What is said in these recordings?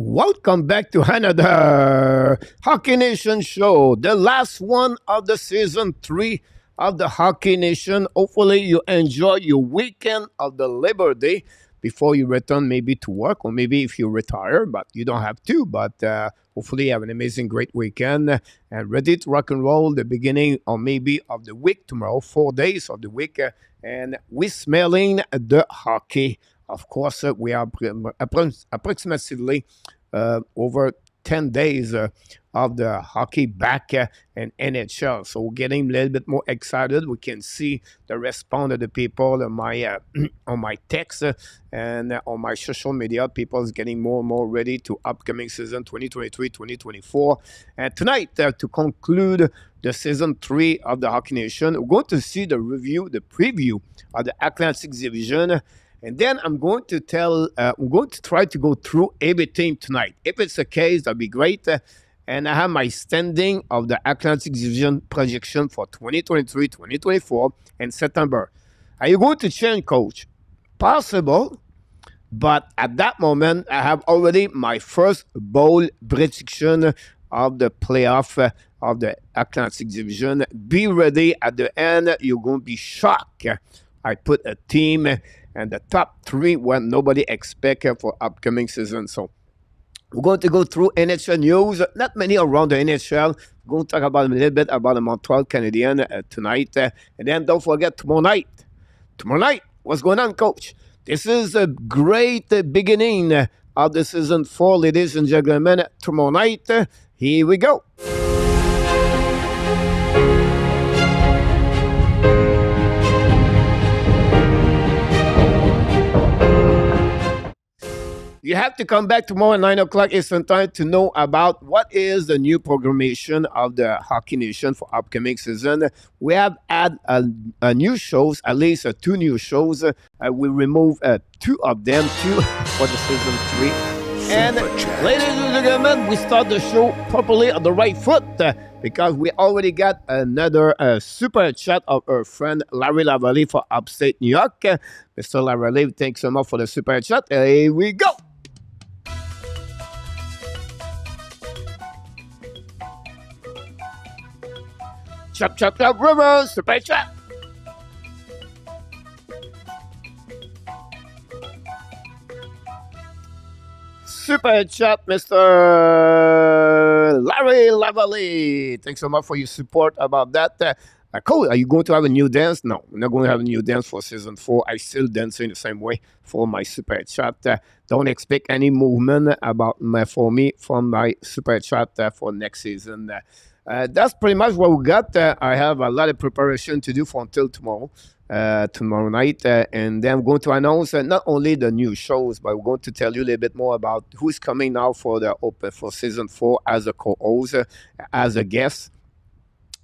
Welcome back to another Hockey Nation show, the last one of the season 3 of the Hockey Nation. Hopefully, you enjoy your weekend of the Labor Day before you return maybe to work, or maybe if you retire, but you don't have to. But hopefully, you have an amazing, great weekend and ready to rock and roll the beginning or maybe of the week tomorrow, 4 days of the week, and we're smelling the hockey. Of course, we are approximately over 10 days of the hockey back in NHL. So we're getting a little bit more excited. We can see the response of the people on my on my text and on my social media. People is getting more and more ready to upcoming season 2023-2024. And tonight, to conclude the season 3 of the Hockey Nation, we're going to see the preview of the Atlantic Division. And then I'm going to try to go through every team tonight. If it's the case, that'd be great. And I have my standing of the Atlantic Division projection for 2023-2024 in September. Are you going to change, Coach? Possible, but at that moment, I have already my first bold prediction of the playoff of the Atlantic Division. Be ready at the end. You're going to be shocked. I put a team and the top 3 what nobody expected for upcoming season. So we're going to go through NHL news. Not many around the NHL. We're going to talk about a little bit about the Montreal Canadiens tonight. And then don't forget tomorrow night. Tomorrow night, what's going on, Coach? This is a great beginning of the season 4, ladies and gentlemen. Tomorrow night, here we go. You have to come back tomorrow at 9 o'clock Eastern Time to know about what is the new programmation of the Hockey Nation for upcoming season. We have had new shows, at least 2 new shows. We remove 2 of them, 2 for the season 3. And ladies and gentlemen, we start the show properly on the right foot because we already got another super chat of our friend Larry Lavallee for upstate New York. Mr. Lavallee, thanks so much for the super chat. Here we go. Chop, chop, chop, Rivers, super chat. Super chat, Mr. Larry Lavallee. Thanks so much for your support about that. Cole, are you going to have a new dance? No, I'm not going to have a new dance for season 4. I still dance in the same way for my super chat. Don't expect any movement for me from my super chat for next season. That's pretty much what we got. I have a lot of preparation to do for until tomorrow night. And then I'm going to announce not only the new shows, but we're going to tell you a little bit more about who's coming now for season 4 as a co-host, as a guest.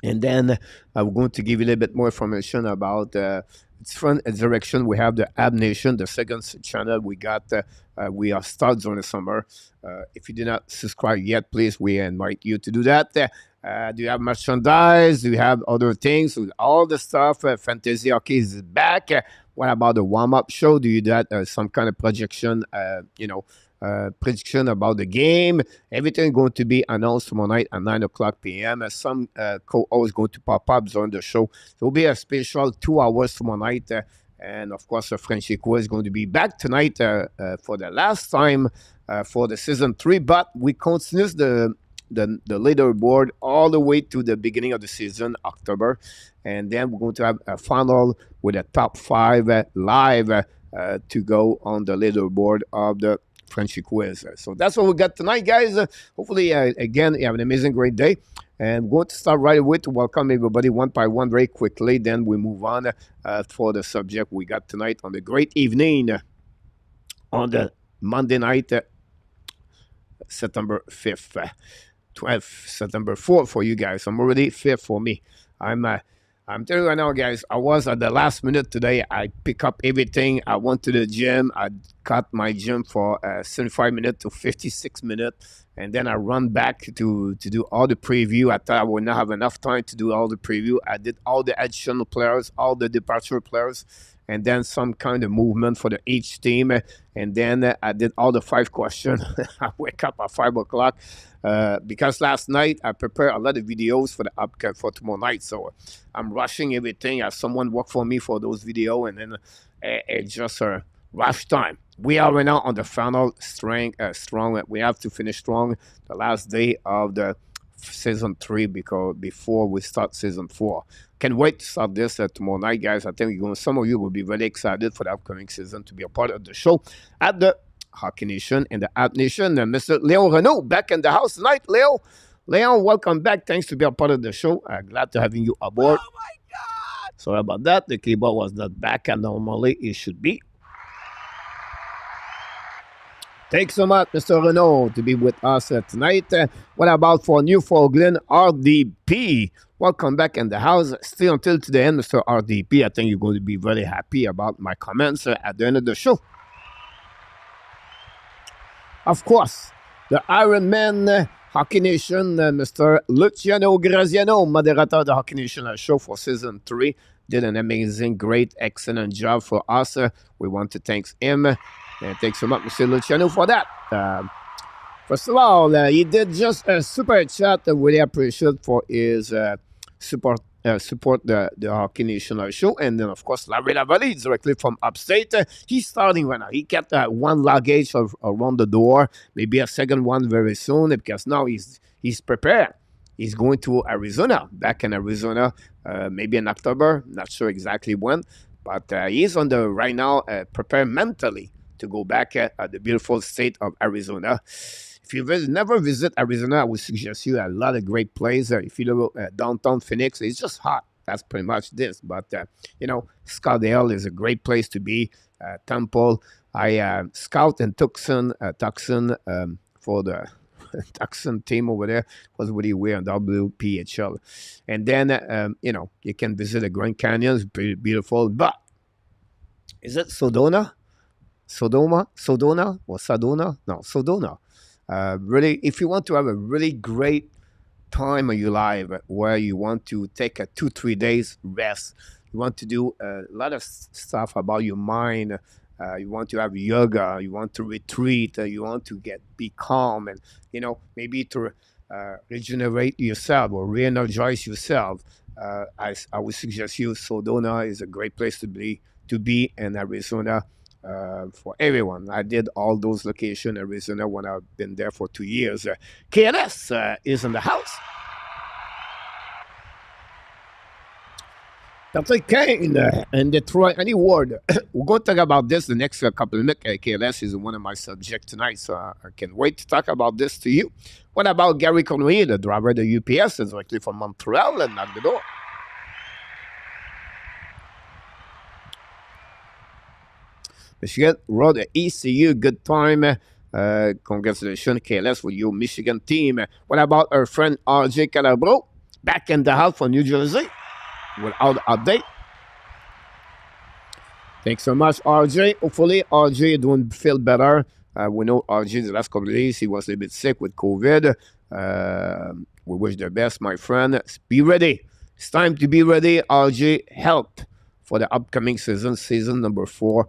And then we're going to give you a little bit more information about its front direction. We have the Ab Nation, the second channel we got. We are starts on the summer. If you did not subscribe yet, please, we invite you to do that. Do you have merchandise? Do you have other things? All the stuff. Fantasy Hockey is back. What about the warm-up show? Do you do some kind of projection, prediction about the game? Everything is going to be announced tomorrow night at 9 o'clock p.m. Some co-hosts going to pop up during the show. So it will be a special 2 hours tomorrow night. And, of course, the Frenchy Quiz is going to be back tonight for the last time for the season 3. But we continue the leaderboard all the way to the beginning of the season, October. And then we're going to have a final with a top 5 live to go on the leaderboard of the Frenchy Quiz. So that's what we got tonight, guys. Hopefully, again, you have an amazing, great day. And we're going to start right away to welcome everybody one by one very quickly. Then we move on for the subject we got tonight on the great evening on the Monday night, September 5th. 12th, September 4th for you guys. I'm already 5th for me. I'm telling you right now, guys, I was at the last minute today. I pick up everything. I went to the gym. I cut my gym for 75 minutes to 56 minutes. And then I run back to do all the preview. I thought I would not have enough time to do all the preview. I did all the additional players, all the departure players, and then some kind of movement for each team. And then I did all the 5 questions. I wake up at 5 o'clock because last night I prepared a lot of videos for tomorrow night. So I'm rushing everything. I have someone work for me for those videos, and then it's just a rush time. We are right now on the final strong. We have to finish strong the last day of the season 3 because before we start season 4. Can't wait to start this tomorrow night, guys. I think some of you will be very excited for the upcoming season to be a part of the show at the Hockey Nation and the App Nation. Mr. Leon Renault back in the house tonight. Leon, welcome back. Thanks to be a part of the show. Glad to having you aboard. Oh my God! Sorry about that. The keyboard was not back and normally it should be. Thanks so much, Mr. Renault, to be with us tonight. What about for Newfoundland RDP? Welcome back in the house. Still until to the end, Mr. RDP. I think you're going to be very happy about my comments at the end of the show. Of course, the Iron Man Hockey Nation, Mr. Luciano Graziano, moderator of the Hockey Nation show for season 3, did an amazing, great, excellent job for us. We want to thank him. And thanks so much, Mr. Luciano, for that. First of all, he did just a super chat. Really appreciate for his support the Hockey Nation show. And then, of course, Larry Lavalley, directly from upstate. He's starting right now. He kept one luggage around the door, maybe a second one very soon, because now he's prepared. He's going to Arizona, back in Arizona, maybe in October. Not sure exactly when. But he's on the right now, prepared mentally to go back at the beautiful state of Arizona. If you never visit Arizona, I would suggest you a lot of great places. If you look at downtown Phoenix, it's just hot. That's pretty much this. But, Scottsdale is a great place to be. Temple. I scout in Tucson for the Tucson team over there. It was really weird on WPHL. And then, you can visit the Grand Canyon. It's pretty beautiful. But is it Sedona? Sedona or Sedona? No, Sedona. Really, if you want to have a really great time of your life where you want to take a 2-3 days rest, you want to do a lot of stuff about your mind, you want to have yoga, you want to retreat, you want to be calm, and maybe to regenerate yourself or re-energize yourself. I would suggest you Sedona is a great place to be in Arizona. For everyone. I did all those locations in Arizona when I've been there for 2 years. KLS is in the house. Patrick Kane in Detroit. Any word? We're going to talk about this the next couple of minutes. KLS is one of my subjects tonight, so I can't wait to talk about this to you. What about Gary Cournoyer, the driver of the UPS, is directly from Montreal and knocked the door. Michigan rode the ECU, good time. Congratulations, KLS, with your Michigan team. What about our friend RJ Calabro, back in the house from New Jersey, without update? Thanks so much, RJ. Hopefully, RJ feel better. We know RJ the last couple of days, he was a little bit sick with COVID. We wish the best, my friend. Be ready. It's time to be ready. RJ, help for the upcoming season number 4.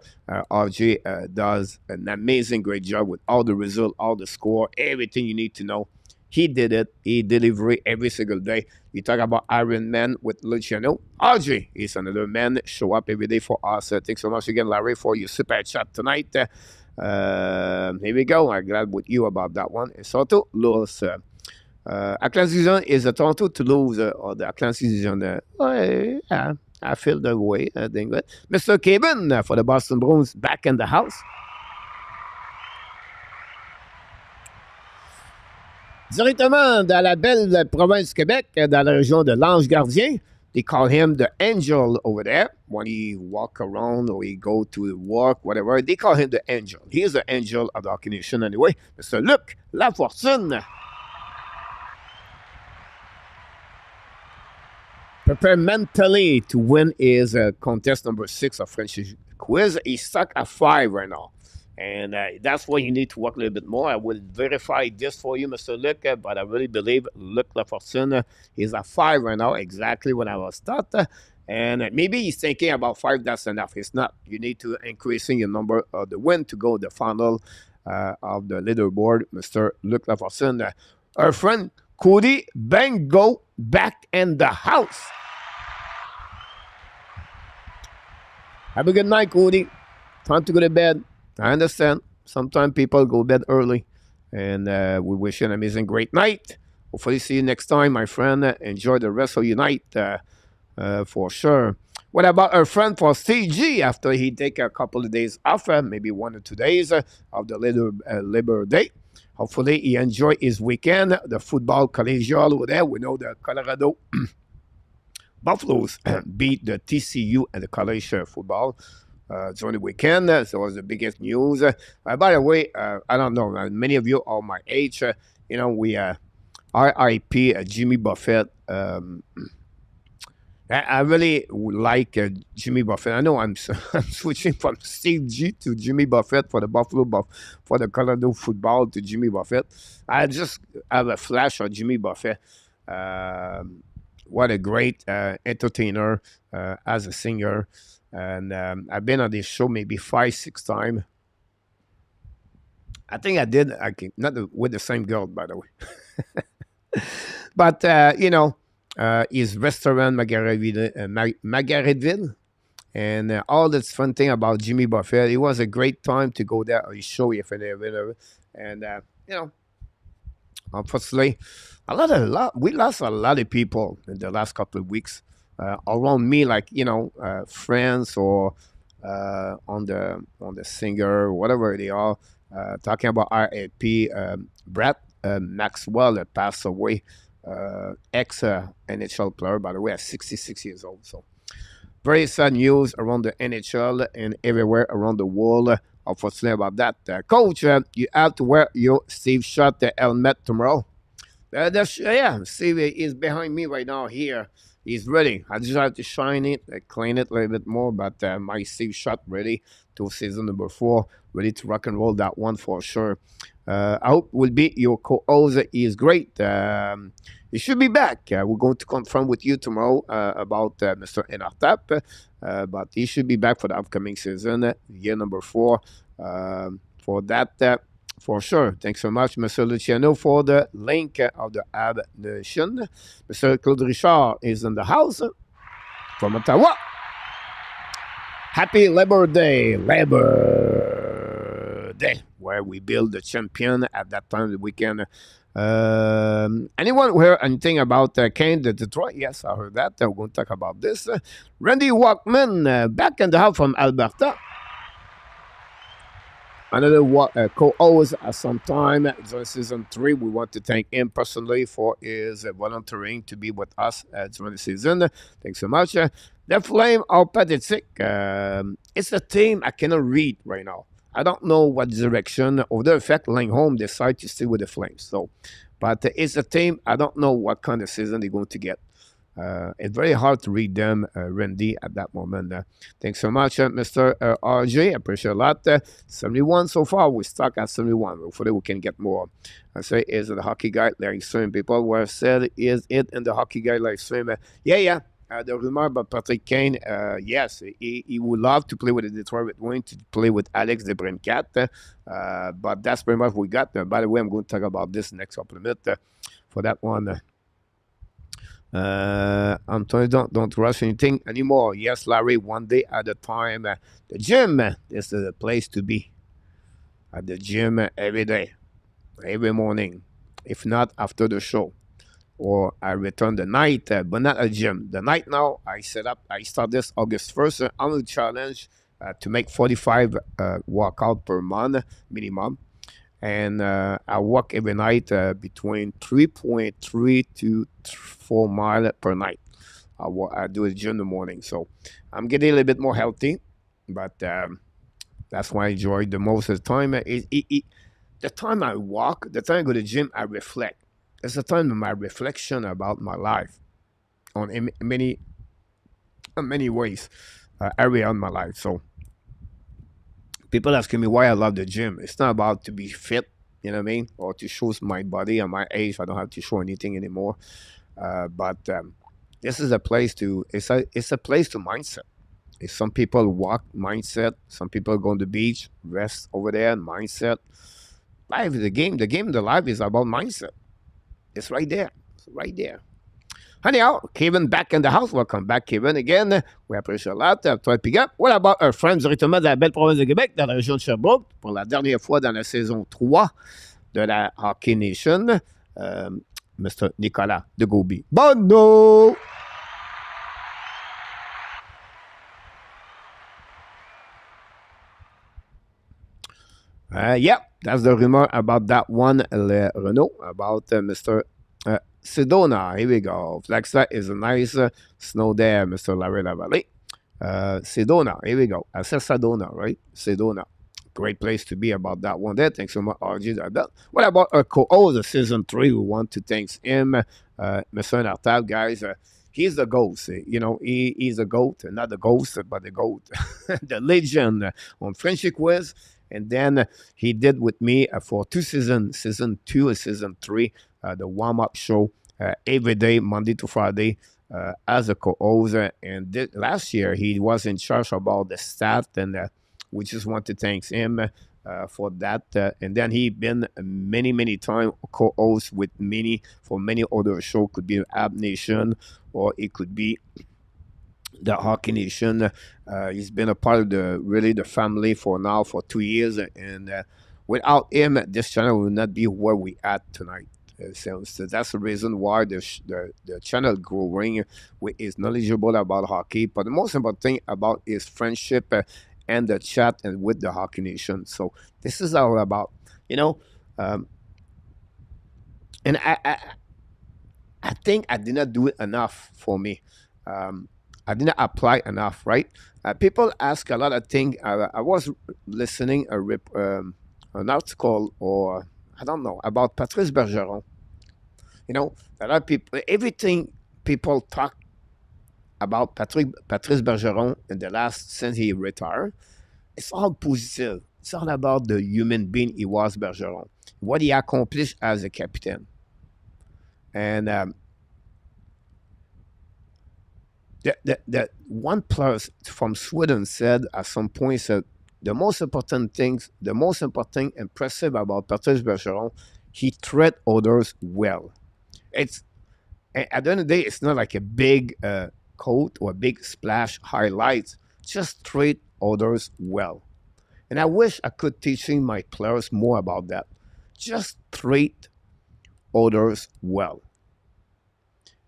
RJ does an amazing, great job with all the results, all the score, everything you need to know. He did it. He delivery every single day. You talk about Iron Man with Luciano. RJ is another man. Show up every day for us. Thanks so much again, Larry, for your super chat tonight. Here we go. I'm glad with you about that one. Et surtout, Louis. Atlantic Division is a Toronto to lose, or the Atlantic Division. Yeah. I feel the way. I think that Mr. Kevin for the Boston Bruins back in the house. Directement dans la belle province du Québec, dans la région de l'Ange Gardien. They call him the angel over there. When he walk around or he go to work, whatever, they call him the angel. He is the angel of the Hockey Nation anyway. Mr. Luc Lafortune. Prepare mentally to win his contest number 6 of Frenchy Quiz. He's stuck at 5 right now. And that's why you need to work a little bit more. I will verify this for you, Mr. Luc, but I really believe Luc Lafortune is at 5 right now, exactly when I was start. And maybe he's thinking about 5, that's enough. It's not. You need to increasing your number of the win to go the final of the leaderboard, Mr. Luc Lafortune. Our friend Cody Bengo back in the house. Have a good night, Cody. Time to go to bed. I understand. Sometimes people go to bed early. And we wish you an amazing, great night. Hopefully see you next time, my friend. Enjoy the rest of your night for sure. What about our friend for CG after he take a couple of days off, maybe 1 or 2 days of the Labor Day? Hopefully he enjoy his weekend. The football collegial over there. We know the Colorado Buffaloes beat the TCU and the college football during the weekend. So it was the biggest news. By the way, I don't know. Many of you are my age. We RIP Jimmy Buffett. I really like Jimmy Buffett. I know I'm switching from Steve G to Jimmy Buffett for the for the Colorado football to Jimmy Buffett. I just have a flash of Jimmy Buffett. What a great entertainer as a singer. And I've been on this show maybe 5, 6 times. I think I did, not with the same girl, by the way. But, his restaurant, Margaretville, and all this fun thing about Jimmy Buffett. It was a great time to go there, his show, if ever. And, unfortunately, we lost a lot of people in the last couple of weeks around me, like friends or on the singer, whatever they are, talking about RAP. Brett Maxwell passed away, ex NHL player, by the way, at 66 years old. So very sad news around the NHL and everywhere around the world. Unfortunately about that, Coach. You have to wear your Steve Shot helmet tomorrow. Steve is behind me right now here. He's ready. I just have to shine it, clean it a little bit more, but my Steve Shot ready to season number 4, ready to rock and roll that one for sure. I hope will be your co-host. He is great. He should be back. We're going to confirm with you tomorrow about Mr. Nhl, but he should be back for the upcoming season, year number 4. For that, for sure. Thanks so much, Mr. Luciano, for the link of the Ab Nation. Mr. Claude Richard is in the house from Ottawa. Happy Labor Day, where we build the champion at that time of the weekend. Anyone heard anything about Kane, the Detroit? Yes, I heard that. We're going to talk about this. Randy Walkman, back in the house from Alberta. Another co-host at some time during season 3. We want to thank him personally for his volunteering to be with us during the season. Thanks so much. The Flame are pathetic. It's a team I cannot read right now. I don't know what direction or the effect Langholm decide to stay with the Flames. So, but it's a team I don't know what kind of season they're going to get. It's very hard to read them, Randy, at that moment. Thanks so much, Mr. RJ. I appreciate a lot. 71 so far. We're stuck at 71. Hopefully, we can get more. I say, is it the hockey guy live stream? People were said, is it in the hockey guy live stream? Yeah. The rumor about Patrick Kane, yes, he would love to play with the Detroit Red Wings, to play with Alex DeBrincat, but that's pretty much what we got. By the way, I'm going to talk about this next couple of minutes for that one. I'm telling you, don't rush anything anymore. Yes, Larry, one day at a time. The gym is the place to be. At the gym every day, every morning, if not after the show. Or I return the night, but not a gym. The night now, I start this August 1st. I'm going to challenge to make 45 workout per month minimum. And I walk every night between 3.3 to 4 miles per night. I do a gym in the morning. So I'm getting a little bit more healthy, but that's why I enjoy the most of the time. The time I walk, the time I go to the gym, I reflect. It's the time of my reflection about my life on many ways, area on my life. So People asking me why I love the gym. It's not about to be fit, you know what I mean, or to show my body. At my age, I don't have to show anything anymore. But this is a place to. It's a place to mindset. If some people walk mindset, some people go on the beach, rest over there, mindset. Life is the game, the life is about mindset. It's right there. It's right there. Anyhow, Kevin back in the house. Welcome back, Kevin, again. We appreciate a lot. Toi, pick up. What about our friends directement de la belle province de Québec, dans la région de Sherbrooke, pour la dernière fois dans la saison 3 de la Hockey Nation, Mr. Nicolas de Gauby. Bono! Yeah, that's the rumor about that one, Le Renault, about Mr. Sedona. Here we go. Flagstaff is a nice snow there, Mr. Larry Lavalley. Sedona, here we go. I said Sedona, right? Sedona. Great place to be about that one there. Thanks so much, RG. What about our co-host of season 3? We want to thank him, Mr. Nartal, guys. He's the ghost. You know, he's a goat, not the ghost, but the goat. The legend on Frenchy Quiz. And then he did with me for 2 seasons, season 2 and season 3, the warm-up show every day, Monday to Friday, as a co-host. And last year, he was in charge about the stat, and we just want to thank him for that. And then he been many, many times co-host with many, for many other shows. Could be Ab Nation, or it could be the Hockey Nation. He's been a part of the family for 2 years, and without him, this channel will not be where we at tonight. So that's the reason why the channel growing. Is knowledgeable about hockey, but the most important thing about is friendship and the chat and with the Hockey Nation. So this is all about, you know, and I think I did not do it enough for me. I didn't apply enough, right? People ask a lot of things. I was listening an article, or I don't know, about Patrice Bergeron. You know, a lot of people, everything people talk about Patrice Bergeron in the last, since he retired, it's all positive. It's all about the human being he was, Bergeron, what he accomplished as a captain. And the one player from Sweden said at some point, said the most important impressive about Patrice Bergeron, he treat others well. It's at the end of the day, it's not like a big quote or a big splash highlights. Just treat others well. And I wish I could teaching my players more about that. Just treat others well.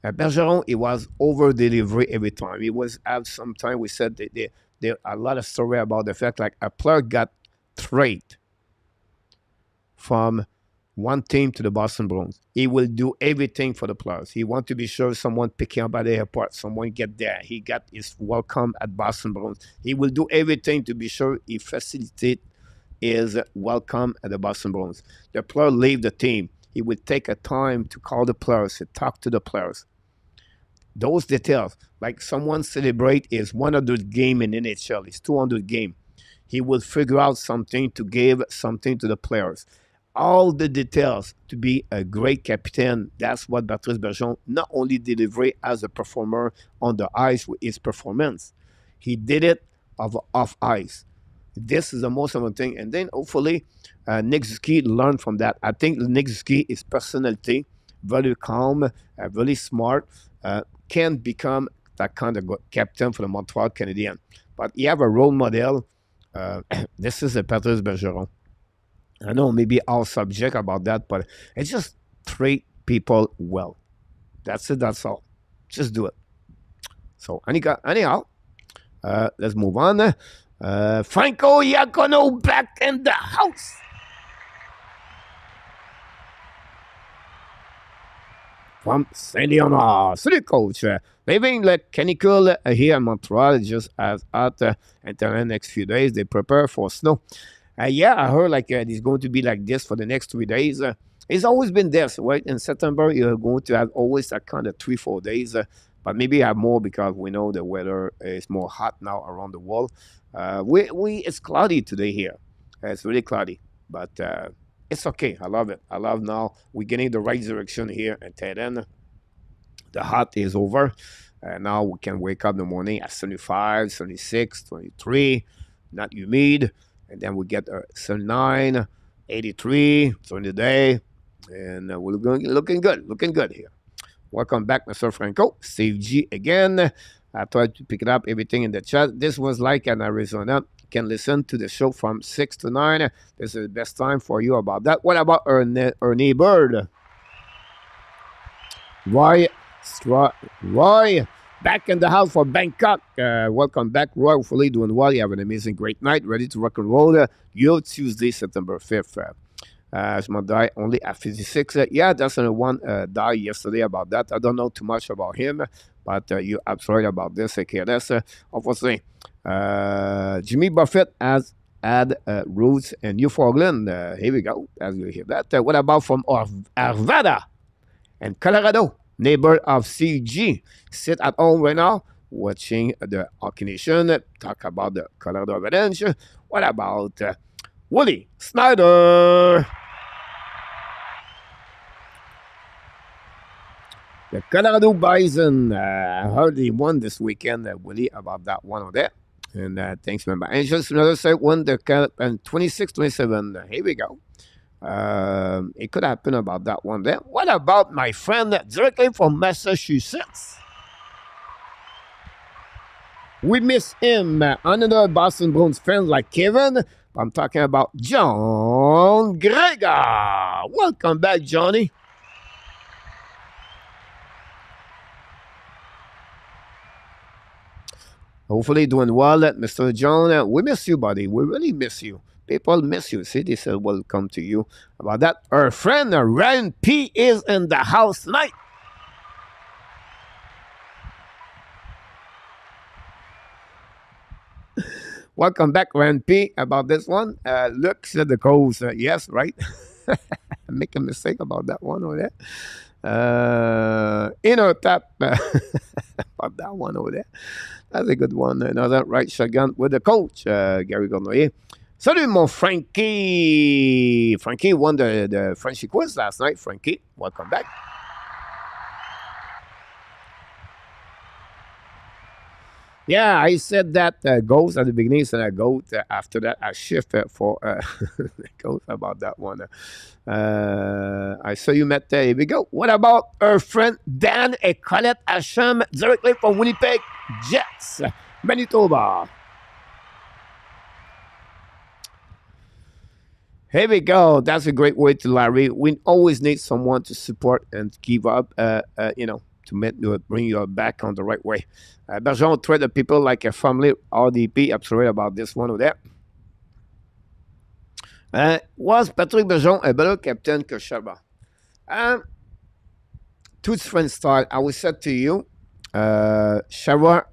Bergeron, it was over delivery every time. It was at some time we said there a lot of story about the fact like a player got traded from one team to the Boston Bruins. He will do everything for the players. He want to be sure someone picking up at the airport, someone get there. He got his welcome at Boston Bruins. He will do everything to be sure he facilitate his welcome at the Boston Bruins. The player leave the team. He would take a time to call the players, to talk to the players. Those details, like someone celebrate his 100 game in NHL, his 200 game. He will figure out something to give something to the players. All the details to be a great captain. That's what Patrice Bergeron not only delivered as a performer on the ice with his performance, he did it off ice. This is the most important thing. And then hopefully Nick Suzuki learned from that. I think Nick Suzuki, his personality, very calm, very smart, can become that kind of captain for the Montreal Canadiens. But he have a role model. This is a Patrice Bergeron. I know maybe all subject about that, but it's just treat people well. That's it. That's all. Just do it. So anyhow, let's move on. Franco Iacono back in the house. From Saint Leonard. Salut, coach. Leaving the canicule here in Montreal just as hot until the next few days. They prepare for snow. Yeah, I heard like it's going to be like this for the next 3 days. It's always been this, right? In September, you're going to have always that kind of 3-4 days but maybe have more because we know the weather is more hot now around the world. It's cloudy today here. It's really cloudy, but it's okay. I love it. I love now we're getting the right direction here at Tehran. The hot is over. Now we can wake up in the morning at 75, 76, 23, not humid. And then we get 79, 83 during the day. And we're looking good here. Welcome back, Mr. Franco. Steve G again. I tried to pick it up, everything in the chat. This was like an Arizona. You can listen to the show from 6 to 9. This is the best time for you about that. What about our neighbor? Roy, back in the house for Bangkok. Welcome back, Roy. Hopefully doing well. You have an amazing, great night. Ready to rock and roll. Your Tuesday, September 5th. Asma died only at 56. Yeah, that's one died yesterday about that. I don't know too much about him, but you're absolutely right about this. Okay, that's obviously Jimmy Buffett has had roots in Newfoundland. Here we go, as you hear that. What about from Arvada and Colorado? Neighbor of CG. Sit at home right now watching the Hockey Nation. Talk about the Colorado Avalanche. What about Wooly Snyder? The Colorado Bison, I heard they won this weekend, Willie, about that one over there. And thanks, remember. And just another set one, the 26-27. Here we go. It could happen about that one there. What about my friend directly from Massachusetts? We miss him. Another Boston Bruins fan like Kevin. I'm talking about John Gregor. Welcome back, Johnny. Hopefully doing well, Mr. John. We miss you, buddy. We really miss you. People miss you. See, they said welcome to you. About that, our friend Ryan P is in the house tonight. Welcome back, Ryan P. About this one, looks at the calls. Yes, right? Make a mistake about that one over there. Tap about that one over there. That's a good one. Another right shotgun with the coach, Gary Cournoyer. Salut, mon Frankie. Frankie won the Frenchy Quiz last night. Frankie, welcome back. Yeah, I said that goes at the beginning, so I go after that. I shift for goes about that one. I saw you met there. Here we go. What about our friend Dan and Colette Asham directly from Winnipeg Jets, Manitoba? Here we go. That's a great way to Larry. We always need someone to support and give up, to bring you back on the right way. Bergeron treat the people like a family. RDP, absolutely about this one over there. Was Patrick Bergeron a better captain que Sherba? Two different style. I will say to you, Sherba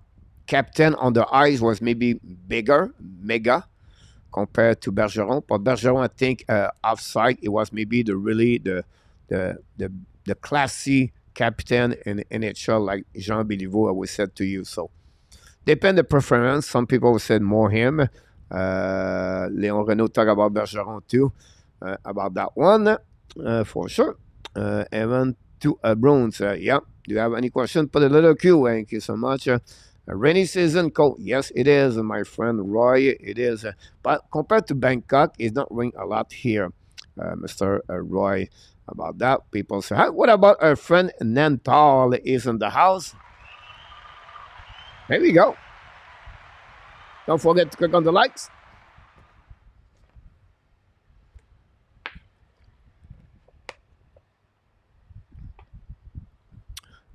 captain on the ice was maybe mega compared to Bergeron. But Bergeron, I think, offside, it was maybe the classy captain in NHL like Jean Béliveau, I would say to you. So, depend the preference. Some people would say more him. Léon Renaud talk about Bergeron too, about that one, for sure. Evan to Bruins. Yeah. Do you have any question? Put a little Q. Thank you so much. Rainy season cold. Yes, it is, my friend Roy. It is. But compared to Bangkok, it's not raining a lot here, Mr. Roy. About that, people say, hey, what about our friend Nhl is in the house? There we go. Don't forget to click on the likes.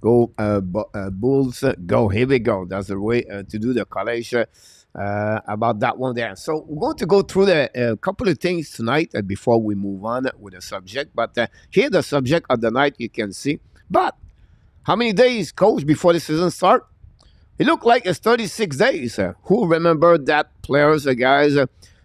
Go, Bulls, go. Here we go. That's the way to do the college about that one there. So we're going to go through a couple of things tonight before we move on with the subject. But here the subject of the night you can see. But how many days, coach, before the season start? It looked like it's 36 days. Who remember that players, guys?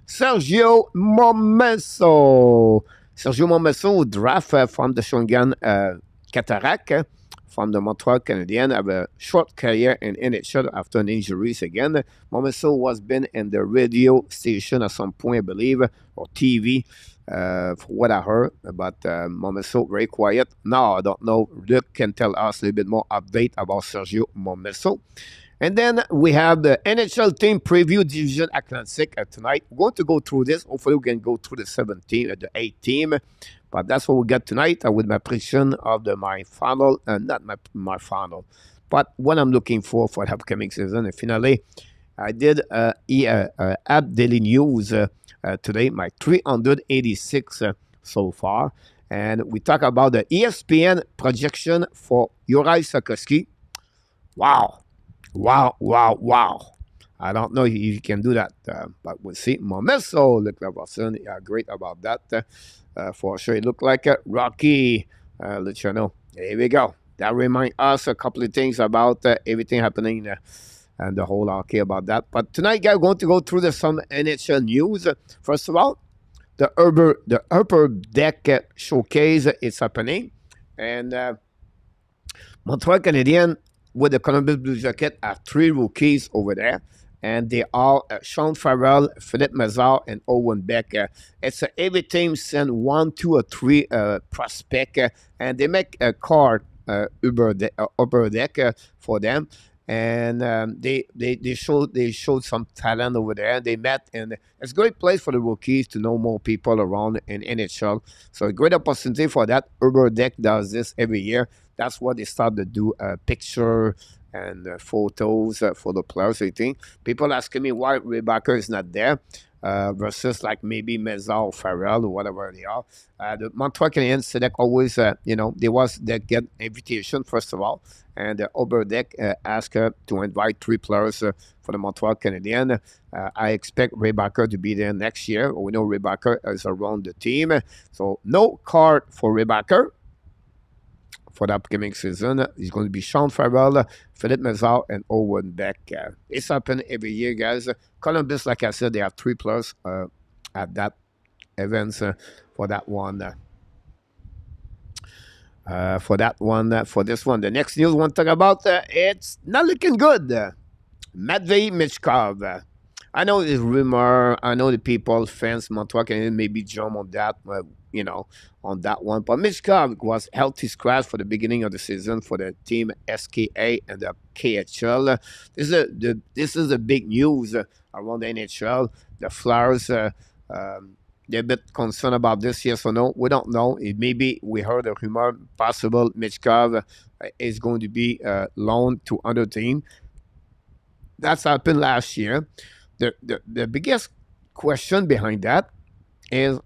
Sergio Momesso. Sergio Momesso draft from the Shawinigan Cataract. from the Montreal Canadiens have a short career in NHL after an injuries again. Momesso was been in the radio station at some point, I believe, or TV, for what I heard. But Momesso very quiet. Now, I don't know. Luc can tell us a little bit more update about Sergio Momesso. And then we have the NHL team preview Division Atlantic tonight. We're going to go through this. Hopefully, we can go through the 7th team, the 8th team. But that's what we got tonight with my prediction of my final, not my final, but what I'm looking for the upcoming season. And finally, I did App Daily News today, my 386 so far. And we talk about the ESPN projection for Juraj Sikorsky. Wow. Wow. I don't know if you can do that, but we'll see. Momesso, look at Watson. Yeah, great about that. For sure, it looked like Rocky. Let you know. Here we go. That reminds us a couple of things about everything happening and the whole hockey about that. But tonight, guys, we're going to go through some NHL news. First of all, the upper deck showcase is happening. And Montreal Canadiens with the Columbus Blue Jacket have 3 rookies over there. And they are Sean Farrell, Philippe Mazar, and Owen Beck. It's every team send 1, 2, or 3 prospect, and they make a card upper deck for them. And they showed some talent over there. They met, and it's a great place for the rookies to know more people around in NHL. So a great opportunity for that. Upper Deck does this every year. That's what they start to do, picture and photos for the players. I think people asking me why Rebecca is not there versus like maybe Meza or Farrell or whatever they are. The Montreal Canadiens select always, they get invitation first of all, and the Oberdeck asked her to invite 3 players for the Montreal Canadiens. I expect Rebecca to be there next year. We know Rebecca is around the team, so no card for Rebecca. For the upcoming season, it's going to be Sean Farrell, Philippe Mazar, and Owen Beck. It's happened every year, guys. Columbus, like I said, they have 3 players at that event for that one. For this one. The next news I want to talk about, it's not looking good. Matvei Michkov. I know it's rumor. I know the people, fans, Montreal Canadiens maybe jump on that, on that one. But Michkov was healthy scratch for the beginning of the season for the team SKA and the KHL. This is a big news around the NHL. The Flyers, they're a bit concerned about this, yes or no. We don't know. Maybe we heard a rumor, possible Michkov is going to be loaned to other team. That's happened last year. The biggest question behind that is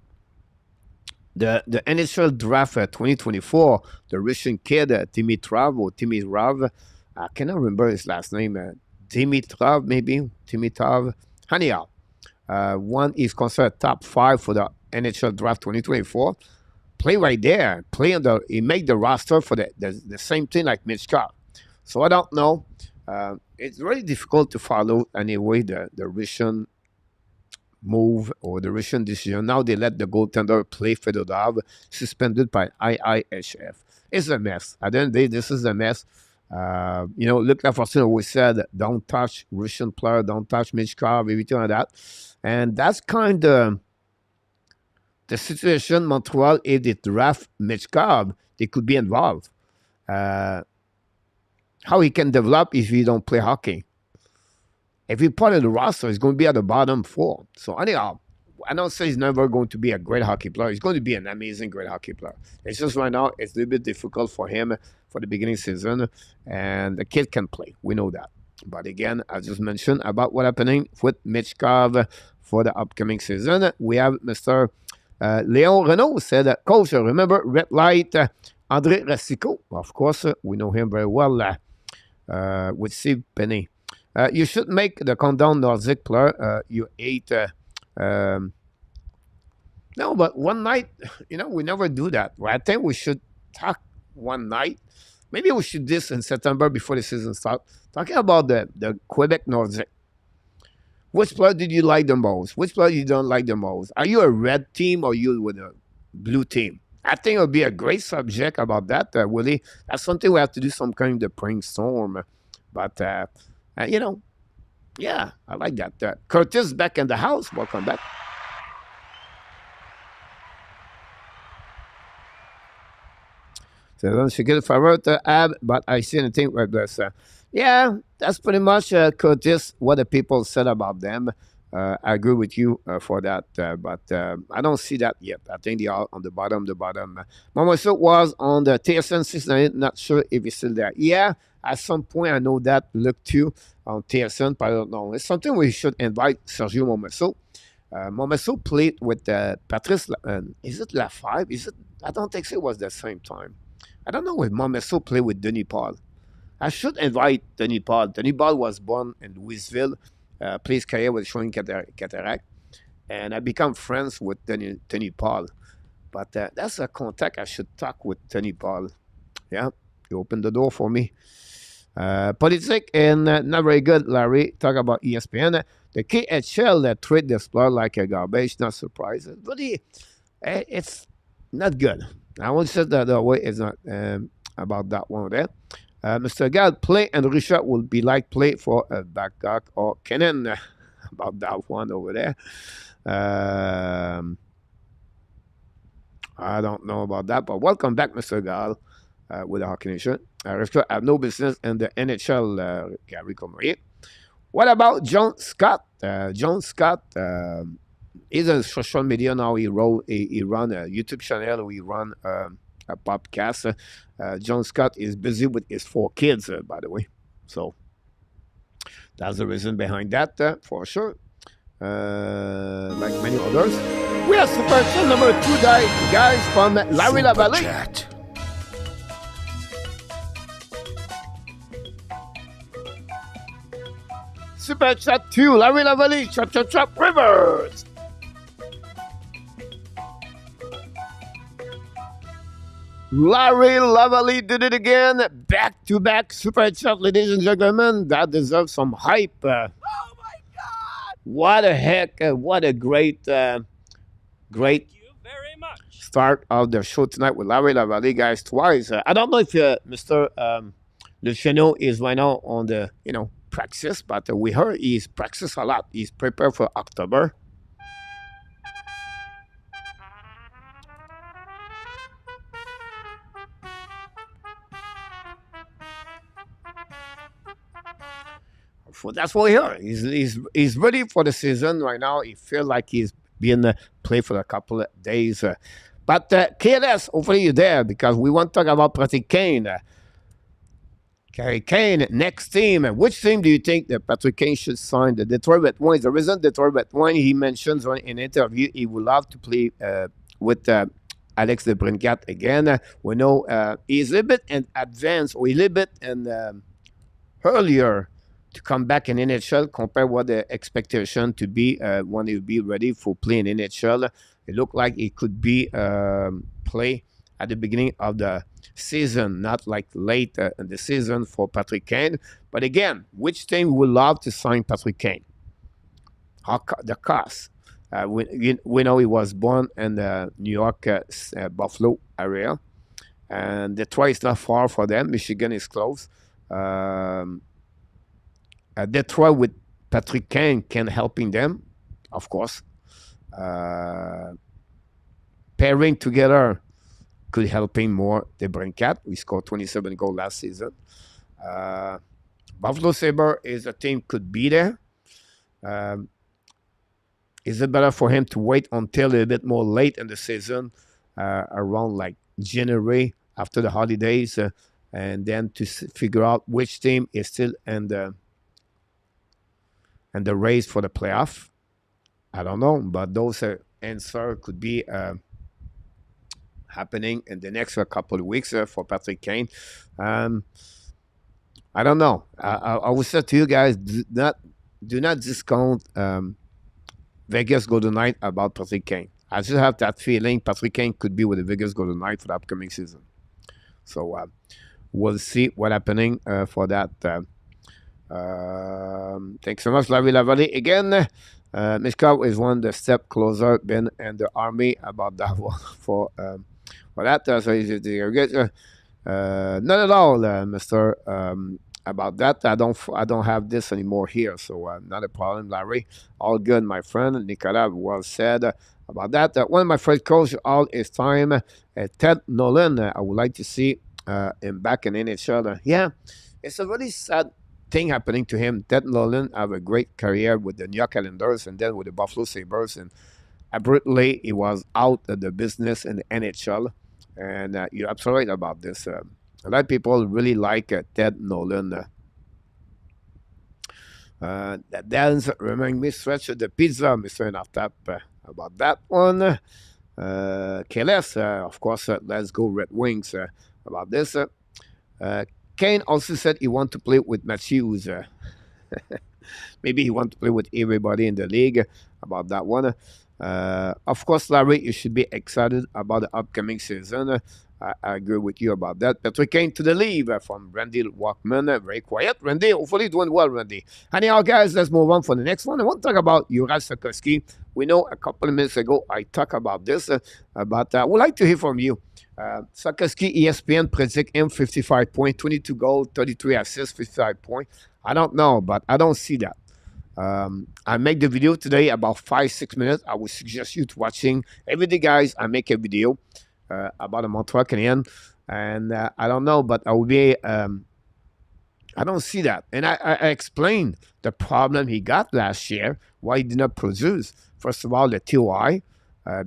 the NHL draft 2024. The Russian kid Dimitrov, I cannot remember his last name. Dimitrov, maybe Dimitrov. Anyhow, one is considered top 5 for the NHL draft 2024. Play right there. He made the roster for the same thing like Michkov. So I don't know. It's really difficult to follow anyway the Russian move or the Russian decision. Now they let the goaltender play Fedorov, suspended by IIHF. It's a mess. At the end of the day, this is a mess. Luc Lafortune always said, don't touch Russian player, don't touch Michkov, everything like that. And that's kind of the situation Montreal, if they draft Michkov, they could be involved. How he can develop if he don't play hockey. If he part of the roster, he's going to be at the bottom 4. So anyhow, I don't say he's never going to be a great hockey player. He's going to be an amazing, great hockey player. It's just right now, it's a little bit difficult for him for the beginning season. And the kid can play. We know that. But again, I just mentioned about what's happening with Michkov for the upcoming season. We have Mr. Léon Renaud said, Coach, remember Red Light, André Racicot. Of course, we know him very well with Steve Penny. You should make the countdown Nordic player. You ate. No, but one night, we never do that. Well, I think we should talk one night. Maybe we should do this in September before the season starts. Talking about the Quebec Nordic. Which player did you like the most? Which player you don't like the most? Are you a red team or you with a blue team? I think it would be a great subject about that, Willie. That's something we have to do some kind of brainstorm. But, you know, yeah, I like that. Curtis back in the house. Welcome back. So don't forget favorite app, but I see anything with this. Yeah, that's pretty much Curtis, what the people said about them. I agree with you for that, but I don't see that yet. I think they are on the bottom. The bottom. Mama So was on the TSN 698. Not sure if he's still there. Yeah, at some point I know that. Look too on TSN, but I don't know. It's something we should invite Sergio Momesso. Momesso played with Patrice. Is it La Five? Is it? I don't think so. It was the same time. I don't know if Momesso played with Denis Paul. I should invite Denis Paul. Denis Paul was born in Louisville, plays career with showing cataract, and I become friends with Denis Paul. But that's a contact I should talk with Denis Paul. Yeah, you opened the door for me. Politic and not very good, Larry. Talk about ESPN. The KHL treat the sport like a garbage. Not surprising, but it's not good. I won't say that the way is not about that one there. Mr. Gad, play and Richard will be like play for a Babcock or Kenan about that one over there. I don't know about that, but welcome back, Mr. Gal, with the Hockey Nation. Richard have no business in the NHL, Gary Cournoyer. What about John Scott? John Scott he's a social media now. He run a YouTube channel. We run a podcast. John Scott is busy with his 4 kids, by the way. So that's the reason behind that, for sure. Like many others. We have Super Chat number 2, guys, from Larry Lavalle. Super Chat 2, Larry Lavalle, chop, Rivers. Larry Lavalle did it again. Back-to-back Super Chat, ladies and gentlemen. That deserves some hype. Oh, my God. What a heck. What a great Thank you very much. Start of the show tonight with Larry Lavalle, guys, twice. I don't know if Mr. Luciano is right now on the, practice, but we heard he's practiced a lot. He's prepared for October. That's what we heard. He's ready for the season right now. He feels like he's been played for a couple of days. But KLS, hopefully you're there because we want to talk about Patrick Kane. Gary Kane, next team. Which team do you think that Patrick Kane should sign? The Detroit Red Wings. The reason Detroit Red Wings, he mentions in an interview he would love to play with Alex DeBrincat again. We know he's a little bit in advance or a little bit in earlier to come back in NHL compared what the expectation to be when he'll be ready for playing NHL. It looked like it could be play at the beginning of the season, not like late in the season for Patrick Kane. But again, which team would love to sign Patrick Kane? The cost. We know he was born in the New York, Buffalo area. And Detroit is not far for them. Michigan is close. Detroit with Patrick Kane can helping them, of course. Pairing together could help him more. DeBrincat, we scored 27 goals last season. Buffalo Sabre is a team could be there. Is it better for him to wait until a little bit more late in the season, around like January after the holidays, and then to figure out which team is still in the race for the playoff? I don't know, but those answers could be happening in the next couple of weeks for Patrick Kane. I don't know. I would say to you guys, do not discount Vegas Golden Knight about Patrick Kane. I just have that feeling Patrick Kane could be with the Vegas Golden Knight for the upcoming season. So we'll see what's happening for that. Thanks so much, Larry Lavalle. Again, Mishka is one the step closer, been in the army about that one for for that. So not at all, Mister. About that, I don't have this anymore here, so not a problem, Larry. All good, my friend. Nicolas, well said about that. One of my favorite coaches all his time, Ted Nolan. I would like to see him back in NHL. Yeah, it's a really sad thing happening to him. Ted Nolan have a great career with the New York Islanders and then with the Buffalo Sabres, and abruptly he was out of the business in the NHL. And you're absolutely right about this. A lot of people really like Ted Nolan. That does remind me, stretch of the pizza, Mr. Naftap, about that one. KLS, of course, let's go Red Wings about this. Kane also said he want to play with Matthews. Maybe he want to play with everybody in the league about that one. Of course, Larry, you should be excited about the upcoming season. I agree with you about that. Patrick Kane to the leave from Randy Walkman. Very quiet, Randy. Hopefully doing well, Randy. Anyhow, guys, let's move on for the next one. I want to talk about Juraj Sikorsky. We know a couple of minutes ago I talked about this, but I would like to hear from you. Sikorsky, ESPN predict him 55 points, 22 goals, 33 assists, 55 points. I don't know, but I don't see that. I make the video today about 5-6 minutes. I would suggest you to watching every day, guys. I make a video about a Montreal Canadian, and I don't know, but I will be. I don't see that, and I explained the problem he got last year. Why he did not produce. First of all, the TOI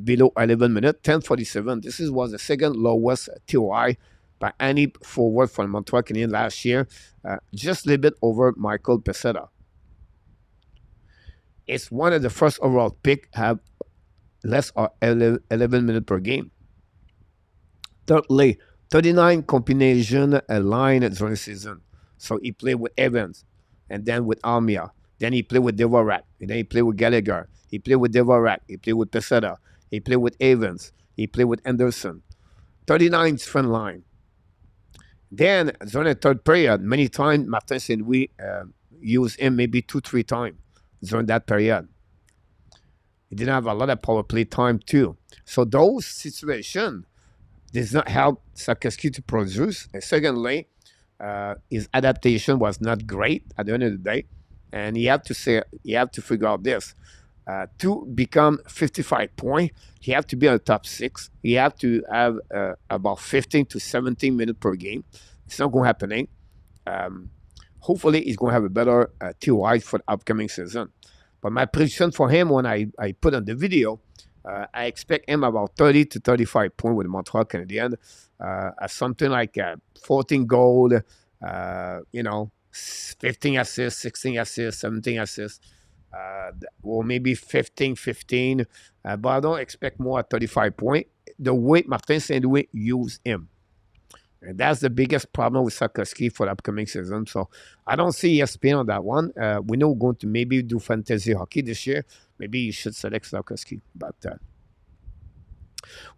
below 11 minutes, 10:47. This was the second lowest TOI by any forward from Montreal Canadian last year, just a little bit over Michael Peseta. It's one of the first overall pick have less or 11 minutes per game. Thirdly, 39 combination line during the season. So he played with Evans, and then with Armia. Then he played with Devorak, and then he played with Gallagher. He played with Devorak. He played with Peseta. He played with Evans. He played with Anderson. 39 different line. Then during the third period, many times Martin Saint-Louis used him maybe 2-3 times during that period. He didn't have a lot of power play time too. So those situations does not help Sikorsky to produce. And secondly, his adaptation was not great at the end of the day. And you have to figure out this. To become 55 points, he have to be on the top 6. He have to have about 15 to 17 minutes per game. It's not going to happen. Hopefully, he's going to have a better TOI for the upcoming season. But my prediction for him, when I put on the video, I expect him about 30 to 35 points with the Montreal Canadiens. Something like 14 goals, 15 assists, 16 assists, 17 assists, or maybe 15. But I don't expect more at 35 points. The way Martin Saint-Louis used him. And that's the biggest problem with Sikorsky for the upcoming season. So I don't see ESPN on that one. We know we're going to maybe do fantasy hockey this year. Maybe you should select Sikorsky. But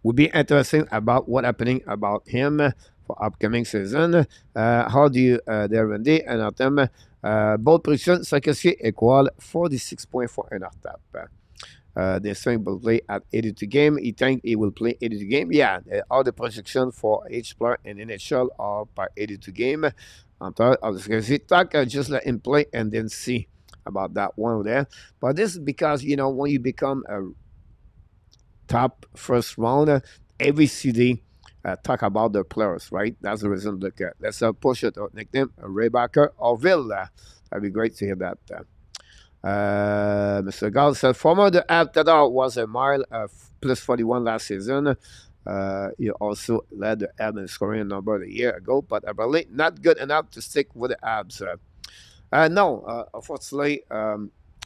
would be interesting about what happening about him for upcoming season. How do you, there, Randy, and at them, both predictions, Sikorsky equal 46 points for an tap. They're saying will play at 82 game. He think he will play 82 game. Yeah, all the projections for each player in NHL are by 82 game. Just let him play and then see about that one there. But this is because, when you become a top first round, every CD talk about the players, right? That's the reason. Look at. Let's push it. Nickname Raybacker or Villa. That'd be great to hear that. Mr. Gall said, former the app that was a mile plus 41 last season. He also led the Habs in scoring number a year ago, but apparently not good enough to stick with the Habs. No, unfortunately,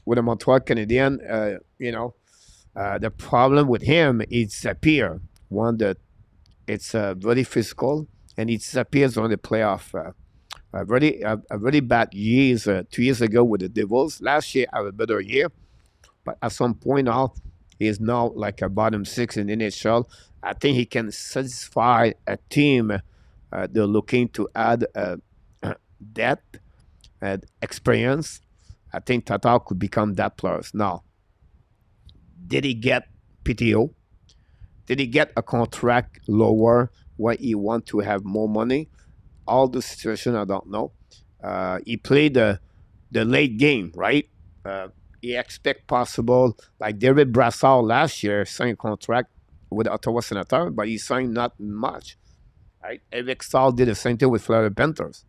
with the Montreal Canadian, the problem with him is disappear. One that it's very physical, and it disappears on the playoff. A really bad years 2 years ago with the Devils. Last year, I had a better year, but at some point now, he is now like a bottom 6 in the NHL. I think he can satisfy a team. They're looking to add depth and experience. I think Tatar could become that player. Now, did he get PTO? Did he get a contract lower when he want to have more money? All the situation, I don't know. He played the late game, right? He expect possible, like David Brassard last year signed a contract with Ottawa Senators, but he signed not much, right? Eric Stahl did the same thing with Florida Panthers.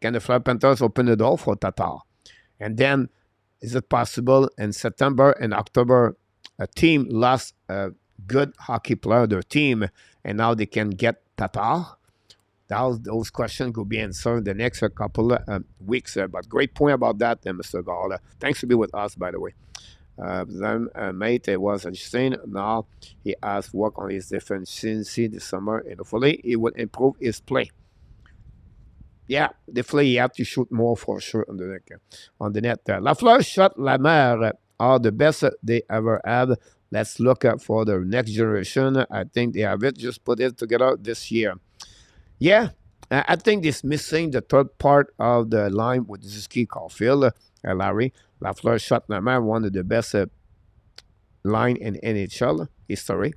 Can the Florida Panthers open the door for Tatar? And then, is it possible in September and October, a team lost a good hockey player, their team, and now they can get Tatar? Those questions could be answered in the next couple of weeks. But great point about that, Mr. Gala. Thanks to be with us, by the way. Then, mate, it was interesting. Now he has worked on his deficiency this summer, and hopefully he will improve his play. Yeah, definitely he have to shoot more for sure on the net. Lafleur shot La Mer are the best they ever had. Let's look up for the next generation. I think they have it. Just put it together this year. Yeah, I think it's missing the third part of the line with Suzuki Caulfield, Larry. Lafleur shot La Mer, one of the best line in NHL history.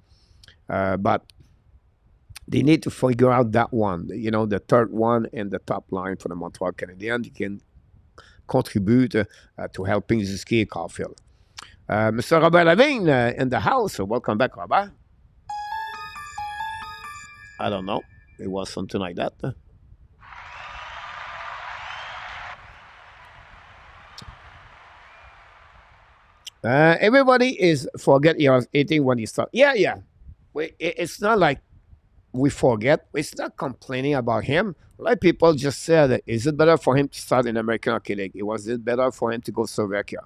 But they need to figure out that one, the third one and the top line for the Montreal Canadiens. They can contribute to helping Suzuki Caulfield. Mr. Robert Lavigne in the house. Welcome back, Robert. I don't know. It was something like that. Everybody is forget he was eating when he started. Yeah. It's not like we forget. It's not complaining about him. A lot of people just said, is it better for him to start in American Hockey League? Was it better for him to go Slovakia?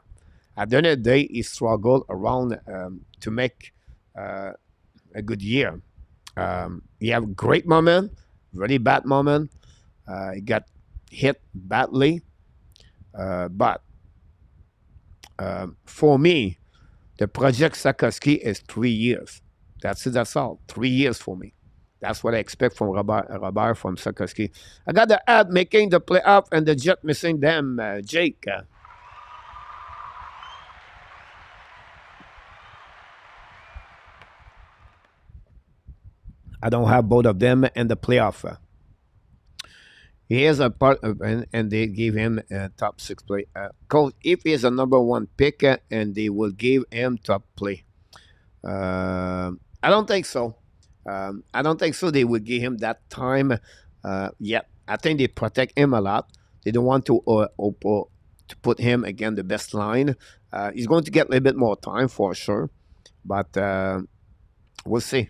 At the end of the day, he struggled around to make a good year. He had a great moment, really bad moment. He got hit badly. But for me, the project Sakoski is 3 years. That's it, that's all. 3 years for me. That's what I expect from Robert from Sakoski. I got the ad making the playoff and the Jet missing them, Jake. I don't have both of them in the playoff. He is a part of, and they give him a top 6 play. Coach, if he is a number 1 pick, and they will give him top play. I don't think so. I don't think so. They would give him that time yet. I think they protect him a lot. They don't want to put him against the best line. He's going to get a little bit more time for sure, but we'll see.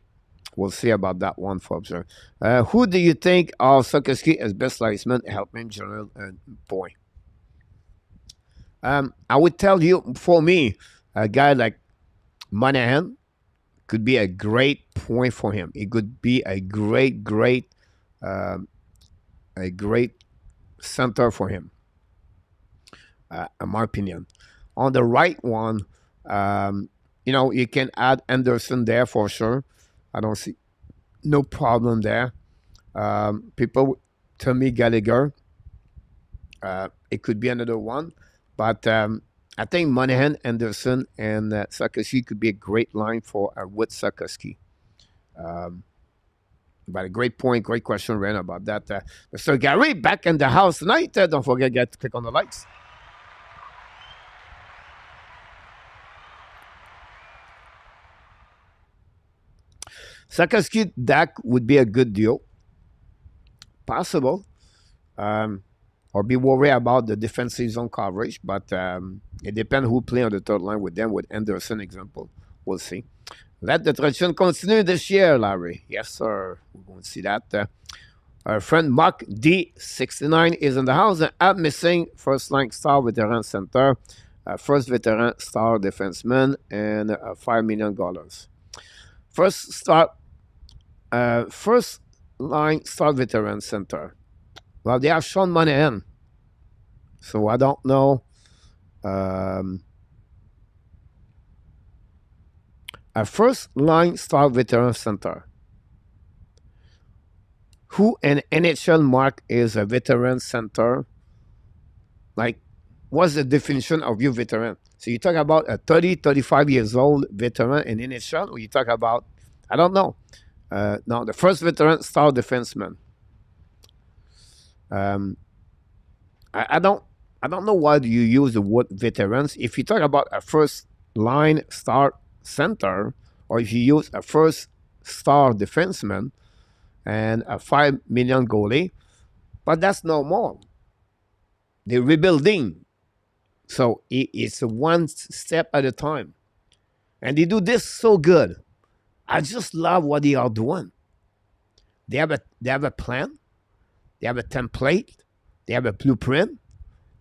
We'll see about that one for sure. Who do you think of Sakoski as best linesman? Help him, general point. I would tell you, for me, a guy like Monahan could be a great point for him. It could be a great center for him, in my opinion. On the right one, you can add Anderson there for sure. I don't see no problem there. People tell me Gallagher. It could be another one. But I think Monahan, Anderson, and Sakoski could be a great line for with Sakoski. But a great point, great question, Ren, about that. Mr. Gary, back in the house tonight. Don't forget to click on the likes. Sakoski, Dak would be a good deal. Possible. Or be worried about the defensive zone coverage, but it depends who play on the third line with them, with Anderson example. We'll see. Let the tradition continue this year, Larry. Yes, sir. We're going to see that. Our friend Mark D69 is in the house. I'm missing first line star veteran center, first veteran star defenseman, and $5 million. First line star veteran center. Well, they have Sean Monahan, so I don't know. A first line star veteran center. Who in NHL mark is a veteran center? Like, what's the definition of your veteran? So you talk about a 30, 35 years old veteran in NHL, or you talk about I don't know. Now, the first veteran star defenseman. Um, I don't know why do you use the word veterans. If you talk about a first line star center, or if you use a first star defenseman and a 5 million goalie, but that's no more. They're rebuilding. So it's one step at a time. And they do this so good. I just love what they are doing. They have a plan, they have a template, they have a blueprint,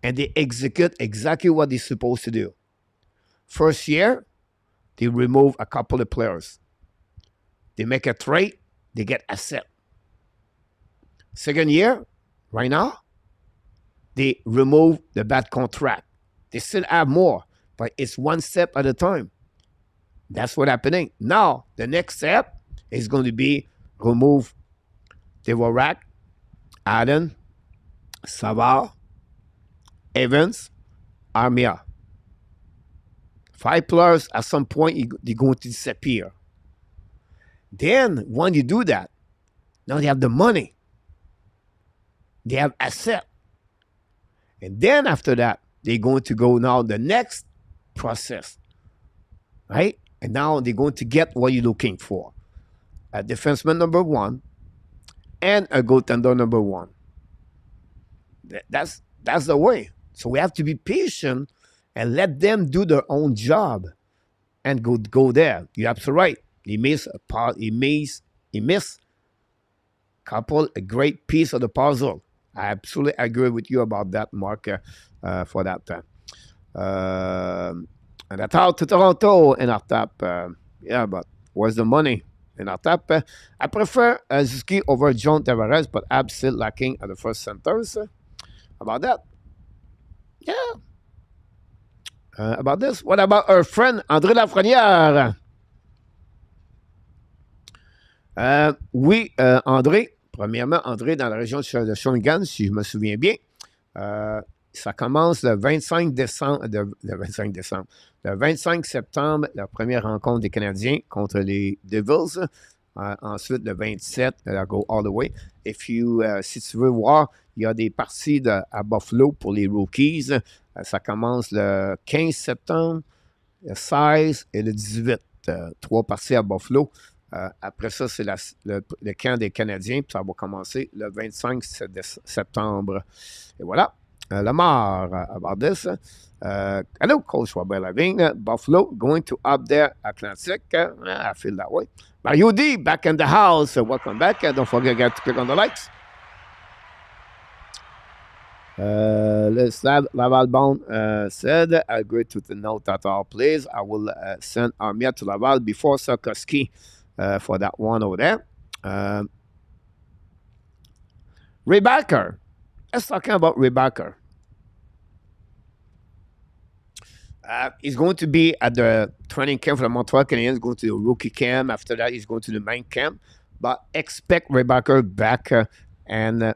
and they execute exactly what they're supposed to do. First year, they remove a couple of players. They make a trade, they get asset. Second year, right now, they remove the bad contract. They still have more, but it's one step at a time. That's what's happening. Now, the next step is going to be remove Devorak, Allen, Savard, Evans, Armia. 5 players, at some point, they're going to disappear. Then, when you do that, now they have the money. They have asset. And then after that, they're going to go now the next process. Right? And now they're going to get what you're looking for. A defenseman number 1 and a goaltender number 1. That's the way. So we have to be patient and let them do their own job and go there. You're absolutely right. He missed a part. He missed a great piece of the puzzle. I absolutely agree with you about that, Mark, for that time. And that's how to Toronto in our top. Yeah, but where's the money in our top? I prefer Zuski over John Tavares, but I'm still lacking at the first centers. About that? Yeah. About this? What about our friend André Lafrenière? Oui, André. Premièrement, André, dans la région de Shawinigan, si je me souviens bien. Ça commence le 25 décembre, le 25 septembre, la première rencontre des Canadiens contre les Devils. Ensuite, le 27, la go all the way. Si tu veux voir, il y a des parties à Buffalo pour les rookies. Ça commence le 15 septembre, le 16 et le 18. 3 parties à Buffalo. Après ça, c'est le camp des Canadiens. Puis ça va commencer le 25 septembre. Et voilà. Lamar, about this. Hello, Coach Robert Lavigne. Buffalo going to up there, Atlantic. I feel that way. Mario D, back in the house. Welcome back. Don't forget to click on the likes. Laval Bond said, I agree to the note that all plays. I will send Armia to Laval before Sarkoski for that one over there. Ray Barker. Let's talk about Ray Barker. He's going to be at the training camp for the Montreal Canadiens, going to the rookie camp. After that, he's going to the main camp. But expect Ray Barker back and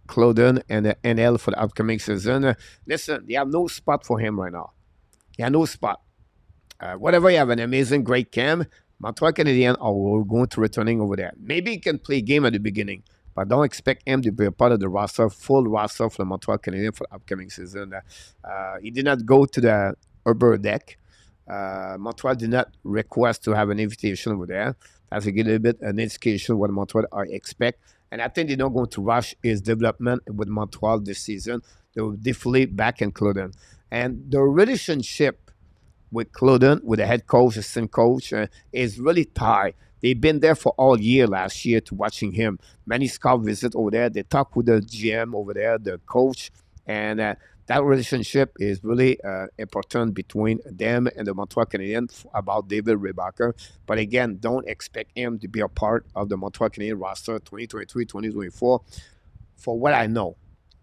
Claudin and the NL for the upcoming season. Listen, they have no spot for him right now. They have no spot. Whatever, you have an amazing, great camp. Montreal Canadiens are going to returning over there. Maybe he can play a game at the beginning, but don't expect him to be a part of the roster, full roster for the Montreal Canadiens for the upcoming season. He did not go to the Uber deck. Montreal did not request to have an invitation over there. That's a little bit an indication what Montreal are expect. And I think they're not going to rush his development with Montreal this season. They will definitely back in Claudin. And the relationship with Claudin, with the head coach, assistant coach, is really tight. They've been there for all year last year to watching him. Many scouts visit over there. They talk with the GM over there, the coach, and that relationship is really important between them and the Montreal Canadiens about David Ray Barker. But again, don't expect him to be a part of the Montreal Canadiens roster 2023, 2024, for what I know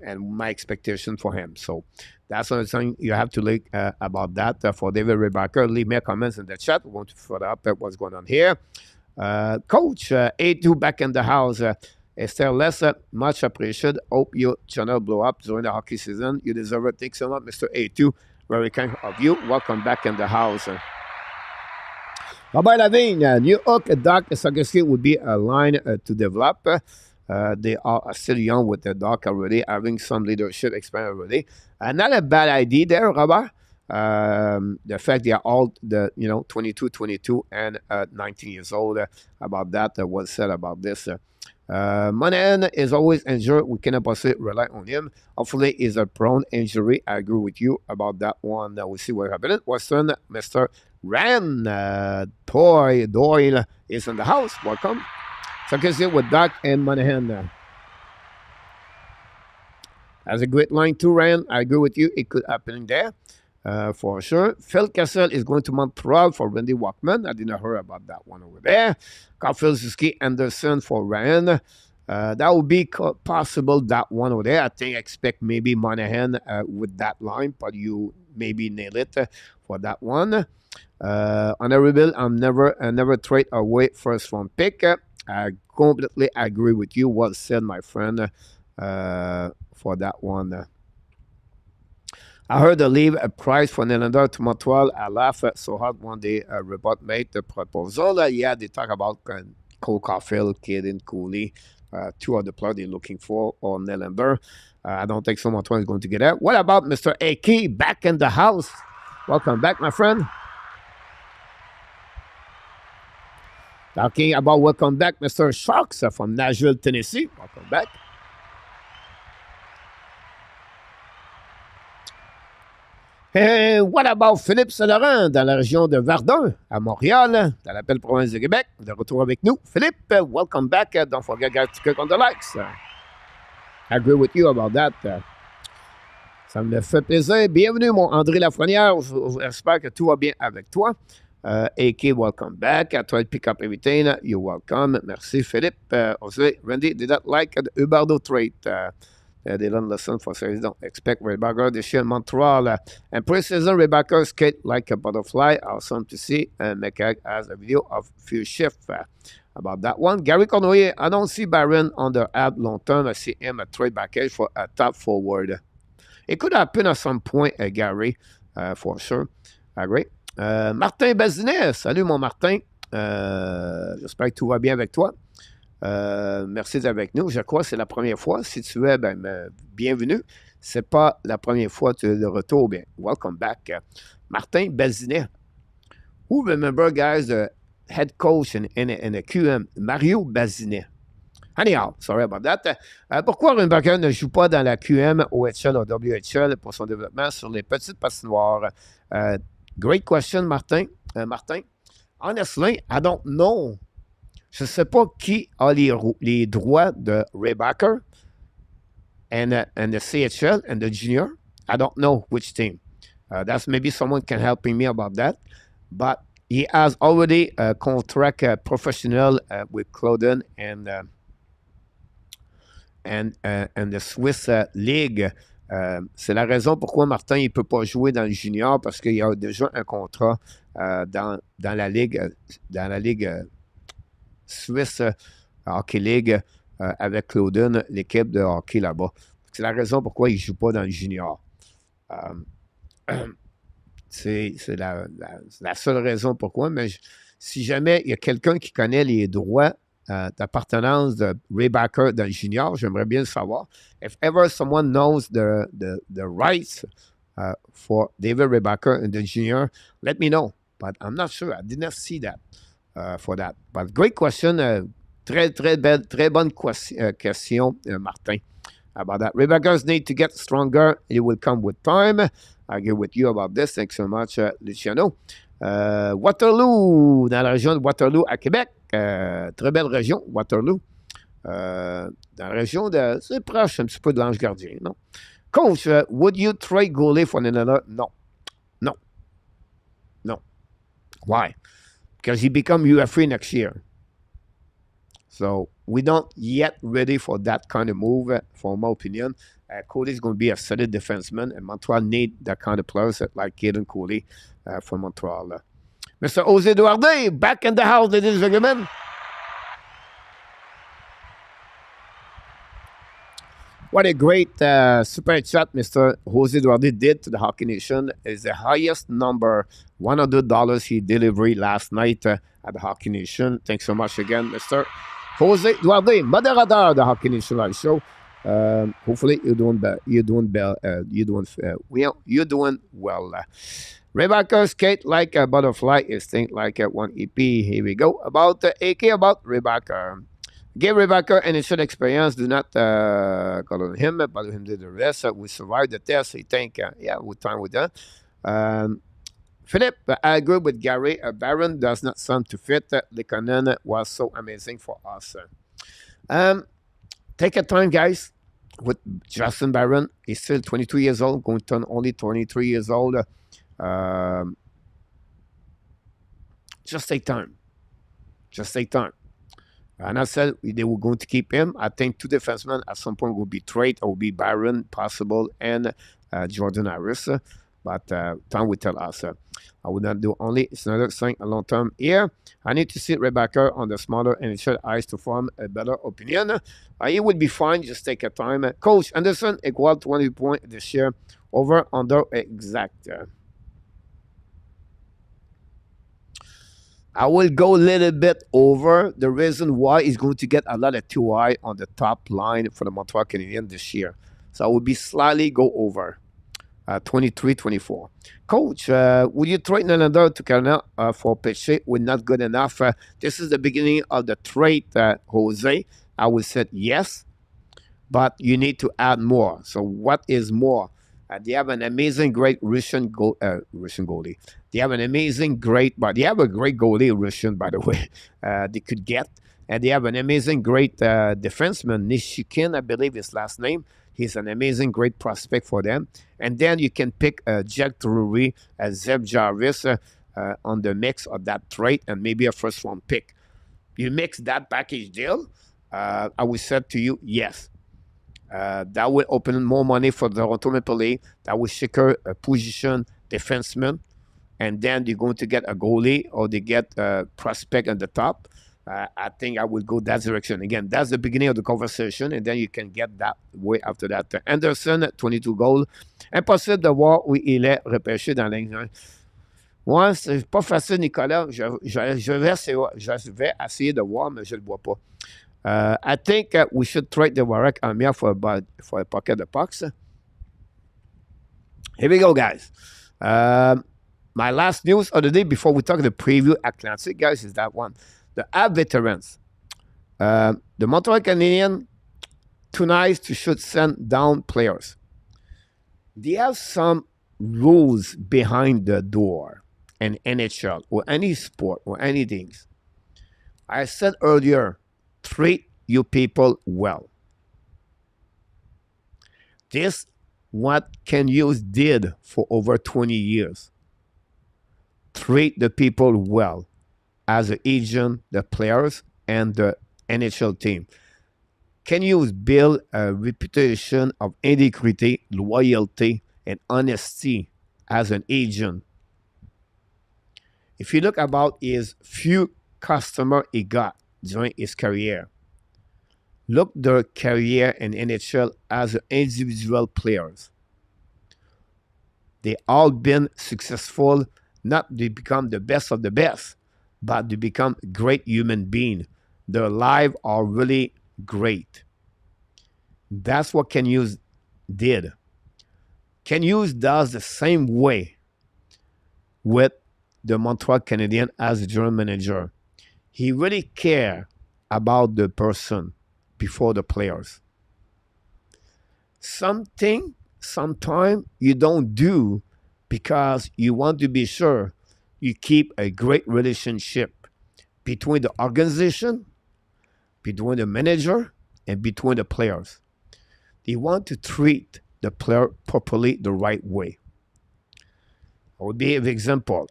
and my expectation for him. So that's another thing you have to look about that for David Ray Barker. Leave me comments in the chat. We want to follow up at what's going on here. Coach, A2 back in the house. Esther Lesser, much appreciated. Hope your channel blow up during the hockey season. You deserve it. Thanks so much, Mr. A2. Very kind of you. Welcome back in the house. Robert Lavigne, New York, Doc Sagasi would be a line to develop. They are still young with the Doc already, having some leadership experience already. Not a bad idea there, Robert. The fact they are all 22, and 19 years old. About that, was said about this. Monahan is always injured. We cannot possibly rely on him. Hopefully, he's a prone injury. I agree with you about that one. We'll see what happens. Western, Mr. Ran Doyle is in the house. Welcome. So I can see with Doc and Monahan. That's a great line too, Ryan. I agree with you. It could happen there. For sure. Phil Kessel is going to Montreal for Randy Walkman. I didn't hear about that one over there. Caulfield Suzuki Anderson for Ryan. That would be possible, that one over there. I expect maybe Monahan with that line, but you maybe nail it for that one. On a rebuild, I'm never trade away first round pick. I completely agree with you. Well said, my friend, for that one. I heard the leave a price for Nylander to Montreal. I laughed so hard one day. Rebut made the proposal. Yeah, they talk about Cole Caulfield, Caden Cooley, two of the players they're looking for, or Nylander. I don't think so Montreal is going to get that. What about Mr. AK back in the house? Welcome back, my friend. Talking about welcome back, Mr. Sharks from Nashville, Tennessee. Welcome back. Et what about Philippe Saint-Laurent dans la région de Verdun, à Montréal, dans la belle province de Québec? De retour avec nous. Philippe, welcome back. Don't forget, guys, to click on the likes. I agree with you about that. Ça me fait plaisir. Bienvenue, mon André Lafrenière. J'espère que tout va bien avec toi. AK, welcome back. I tried to pick up everything. You're welcome. Merci, Philippe. Also, Randy did not like the Huberdeau trait. They didn't listen for so don't expect Rebecca this year in Montreal. And pre-season, Rebecca skate like a butterfly. Awesome to see. And McCag has a video of few shifts about that one. Gary Cournoyer, I don't see Barron on the app long term. I see him a trade package for a top forward. It could happen at some point, Gary, for sure. Agree. Martin Bazinet, salut mon Martin. J'espère que tout va bien avec toi. Merci d'être avec nous. Je crois que c'est la première fois. Si tu es, bienvenue. Ce n'est pas la première fois que tu es de retour. Bien, welcome back. Martin Bazinet. Who remember, guys, the head coach in the QM, Mario Bazinet. Anyhow, sorry about that. Pourquoi Rumbacher ne joue pas dans la QM, OHL ou WHL pour son développement sur les petites patinoires? Great question, Martin. Martin, honestly, I don't know. Je ne sais pas qui a les droits de Ray Backer and the CHL and the junior. I don't know which team. That's maybe someone can help me about that. But he has already a contract professional with Cloden and the Swiss League. C'est la raison pourquoi Martin ne peut pas jouer dans le junior parce qu'il y a déjà un contrat dans la ligue Swiss Hockey League avec Cloden, l'équipe de hockey là-bas. C'est la raison pourquoi il ne joue pas dans le junior. C'est la seule raison pourquoi, mais si jamais il y a quelqu'un qui connaît les droits d'appartenance de Ray Backer dans le junior, j'aimerais bien le savoir. If ever someone knows the rights for David Ray Backer in the junior, let me know. But I'm not sure. I did not see that for that. But great question. Très bonne question, Martin, about that. Ray Backers need to get stronger. It will come with time. I agree with you about this. Thanks so much, Luciano. Waterloo, dans la région de Waterloo à Québec. Très belle région, Waterloo. Dans la région de... C'est proche un petit peu de l'Ange Gardien, non? Coach, would you trade goalie for another? No. Why? Because he become UFA next year. So we don't yet ready for that kind of move, for my opinion. Cooley's going to be a solid defenseman, and Montreal need that kind of players like Caden Cooley from Montreal. Mr. Jose Duarte, back in the house, ladies and gentlemen. What a great super chat Mr. Jose Duarte did to the Hockey Nation. Is the highest number $100 he delivered last night at the Hockey Nation. Thanks so much again, Mr. Jose Duarte, moderator of the Hockey Nation Live Show. Hopefully you're doing well. You're doing well. Rebecca skate like a butterfly, is think like a one EP. Here we go. About AK about Rebecca. Give Rebecca an initial experience. Do not call on him, but him do the rest. We survived the test. I think, yeah, we're fine with that. Philip, I agree with Gary. Baron does not sound to fit. Likonen was so amazing for us. Take your time, guys, with Justin Baron. He's still 22 years old, going to turn only 23 years old. Just take time. Just take time. And I said they were going to keep him. I think two defensemen at some point will be trade or will be Byron possible and Jordan Harris. But time will tell us. I would not do only. It's another thing a long term here. I need to see Rebecca on the smaller initial eyes to form a better opinion. It would be fine. Just take your time. Coach Anderson equal 20 points this year. Over, under, exact. I will go a little bit over. The reason why is going to get a lot of 2i on the top line for the Montreal Canadiens this year. So I will be slightly go over 23-24. Coach, would you trade Nylander to Canada for Pesce? We're not good enough. This is the beginning of the trade, Jose. I would say yes, but you need to add more. So what is more? They have an amazing, great Russian goalie. They have an amazing, great, but they have a great goalie, Russian, by the way, they could get. And they have an amazing, great defenseman, Nishikin, I believe his last name. He's an amazing, great prospect for them. And then you can pick Jack Drury, Zeb Jarvis on the mix of that trade and maybe a first-round pick. You mix that package deal, I would say to you, yes. That will open more money for the Toronto Maple Leafs. That will secure a position defenseman. And then you're going to get a goalie or they get a prospect at the top. I think I would go that direction. Again, that's the beginning of the conversation. And then you can get that way after that. Anderson, 22 goals. Impossible de voir où il est repêché dans la ligne. Ouais, c'est pas facile, Nicolas. Je vais essayer de voir, mais je ne le vois pas. I think we should trade the Warwick Amia for a pocket of pucks. Here we go, guys. My last news of the day before we talk the preview Atlantic, guys, is that one. The Habs veterans. The Montreal Canadiens, tonight should send down players. They have some rules behind the door in NHL or any sport or anything. I said earlier, treat your people well. This what Ken Hughes did for over 20 years. Treat the people well as an agent, the players, and the NHL team. Ken Hughes built a reputation of integrity, loyalty, and honesty as an agent. If you look about his few customers he got during his career, look their career in NHL as individual players. They all been successful, not to become the best of the best, but to become great human beings. Their lives are really great. That's what Ken Hughes did. Ken Hughes does the same way with the Montreal Canadiens as a general manager. He really cares about the person before the players. Sometimes you don't do because you want to be sure you keep a great relationship between the organization, between the manager, and between the players. They want to treat the player properly the right way. I would be an example.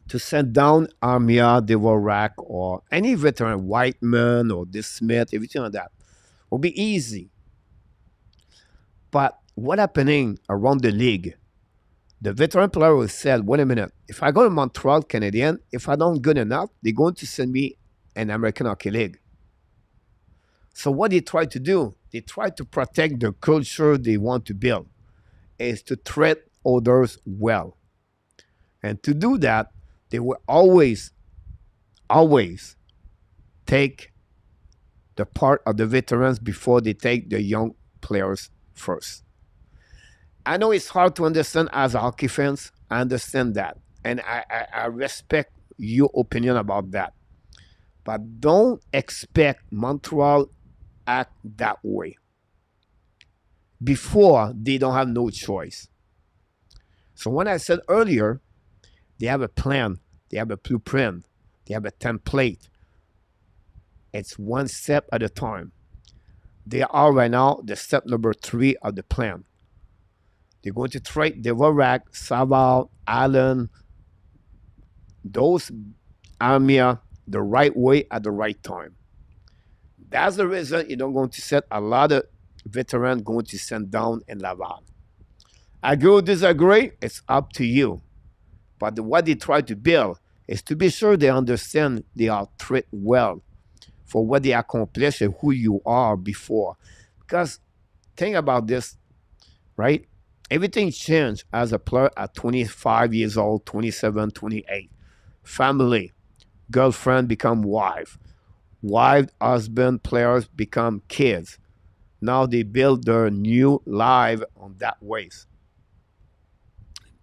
To send down Armia, Dvorak, or any veteran, Whiteman or this Smith, everything like that, will be easy. But what happening around the league? The veteran player will say, wait a minute, if I go to Montreal Canadiens, if I don't good enough, they're going to send me an American Hockey League. So what they try to do, They try to protect the culture they want to build, is to treat others well. And to do that, they will always, always take the part of the veterans before they take the young players first. I know it's hard to understand as a hockey fans. I understand that. And I respect your opinion about that. But don't expect Montreal act that way. Before, they don't have no choice. So when I said earlier, they have a plan, they have a blueprint, they have a template. It's one step at a time. They are right now the step number 3 of the plan. They're going to trade Dvorak, Savard, Allen, those Armia the right way at the right time. That's the reason you're not going to set a lot of veterans going to send down in Laval. Agree or disagree, it's up to you. But what they try to build is to be sure they understand they are treated well for what they accomplished and who you are before. Because think about this, right? Everything changed as a player at 25 years old, 27, 28. Family, girlfriend become wife. Wife, husband, players become kids. Now they build their new life on that ways.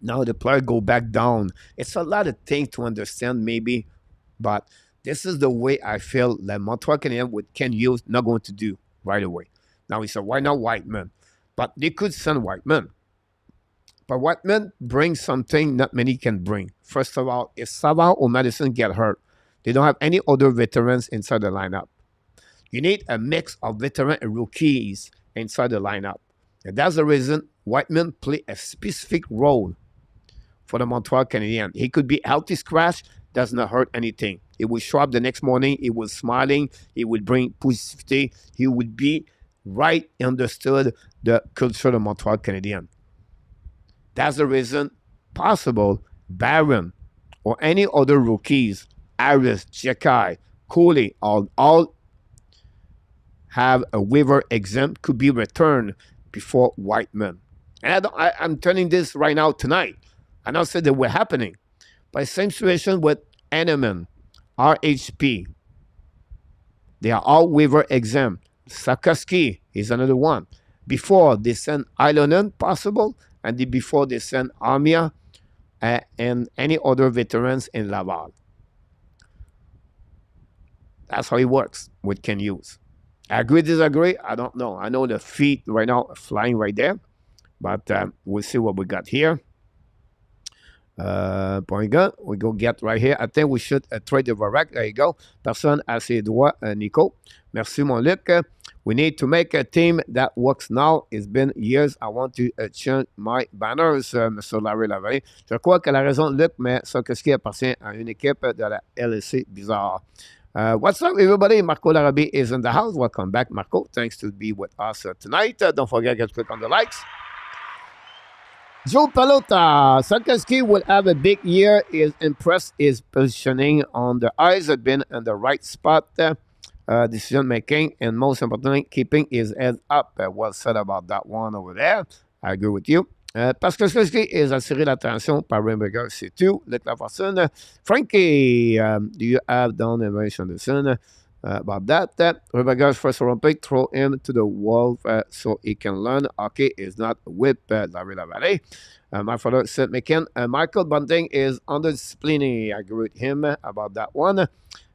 Now the player go back down. It's a lot of things to understand maybe, but this is the way I feel that Montreal Canadiens with Ken Hughes not going to do right away. Now he said, why not Whiteman? But they could send Whiteman. But Whiteman brings something not many can bring. First of all, if Savard or Madison get hurt, they don't have any other veterans inside the lineup. You need a mix of veteran and rookies inside the lineup. And that's the reason Whiteman play a specific role for the Montreal Canadiens. He could be healthy scratch, does not hurt anything. He will show up the next morning, he was smiling, he would bring positivity, he would be right understood the culture of the Montreal Canadiens. That's the reason possible Barron or any other rookies, Harris, Jekai, Cooley, all have a waiver exempt, could be returned before Whiteman. And I'm telling this right now tonight. I not said that were happening. But same situation with Enneman, RHP. They are all waiver exempt. Sakaski is another one. Before they send Ilonen, possible, and before they send Armia and any other veterans in Laval. That's how it works with Ken Hughes. Agree, disagree? I don't know. I know the feet right now are flying right there. But we'll see what we got here. Point gun. We go get right here. I think we should trade the Varak. There you go. Personne à ses droits, Nico. Merci, mon Luc. We need to make a team that works now. It's been years. I want to change my banners, Mr. Larry Lavallée. Je crois qu'elle a raison, Luc, mais Sokowski appartient à une équipe de la LSC bizarre. What's up, everybody? Marco Larabie is in the house. Welcome back, Marco. Thanks to be with us tonight. Don't forget to click on the likes. Joe Pelota. Sokowski will have a big year. Is impressed. His positioning on the ice has been in the right spot. Decision making, and most importantly, keeping his head up. Well said about that one over there. I agree with you. Parce que Sokowski is attiré l'attention par Rimberger, c'est tout. Luc Lafortune. Frankie, do you have done information about that? Rimberger's first Olympic, throw him to the wall so he can learn. Hockey is not whip, Larry Lavallée. My father said, McKen. Michael Bunting is under-disciplinary. I agree with him about that one.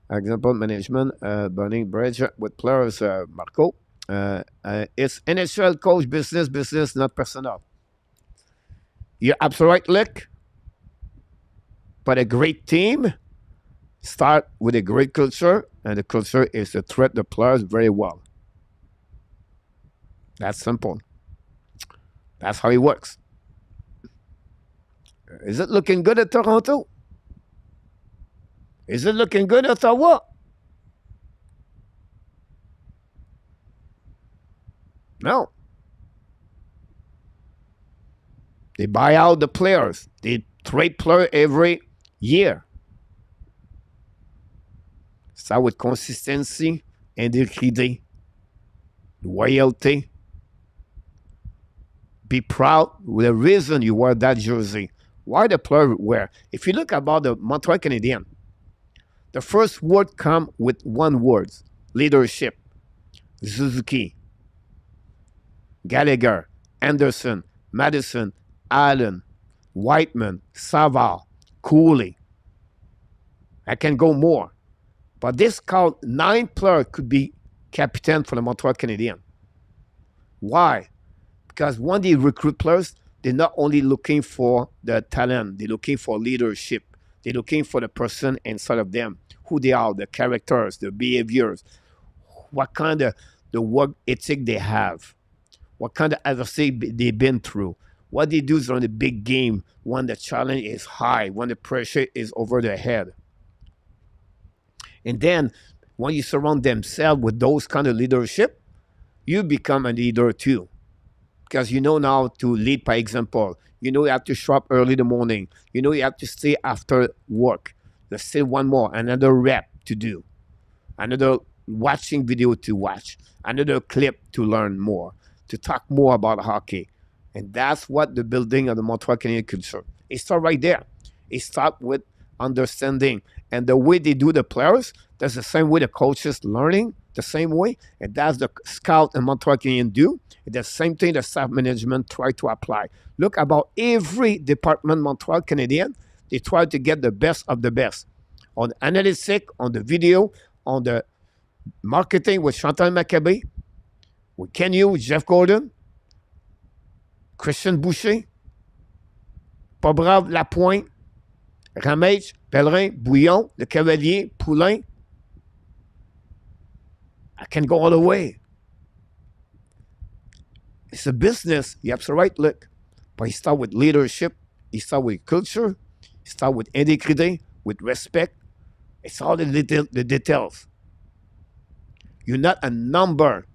Example, management, burning bridge with players, Marco. It's NHL coach business, not personnel. You're absolutely right, Lick. But a great team start with a great culture, and the culture is to treat the players very well. That's simple. That's how it works. Is it looking good at Toronto? Is it looking good at Ottawa? No. They buy out the players. They trade players every year. Ça with consistency and idée. loyalty, be proud with the reason you wear that jersey. Why the player wear? If you look about the Montreal Canadiens, the first word come with one word: leadership. Suzuki, Gallagher, Anderson, Madison, Allen, Whiteman, Savard, Cooley. I can go more. But this called 9 players could be captain for the Montreal Canadiens. Why? Because when they recruit players, they're not only looking for the talent, they're looking for leadership. They're looking for the person inside of them, who they are, the characters, the behaviors, what kind of the work ethic they have, what kind of adversity they've been through, what they do during the big game when the challenge is high, when the pressure is over their head. And then when you surround themselves with those kind of leadership, you become a leader too. Because you know now to lead by example. You know you have to show up early in the morning. You know you have to stay after work. Let's say one more, another rep to do. Another watching video to watch. Another clip to learn more. To talk more about hockey. And that's what the building of the Montreal Canadiens culture. It starts right there. It starts with understanding. And the way they do the players, that's the same way the coaches learning, the same way. And that's the scout and Montreal Canadiens do. And the same thing the staff management try to apply. Look about every department Montreal Canadiens, they try to get the best of the best. On analytics, on the video, on the marketing with Chantal Maccabi, with Ken Hughes, with Jeff Gordon, Christian Boucher, Pobrave, Lapointe, Ramage, Pellerin, Bouillon, Le Cavalier, Poulain. I can go all the way. It's a business. You have the right look. But you start with leadership. You start with culture. You start with integrity, with respect. It's all the details. You're not a number.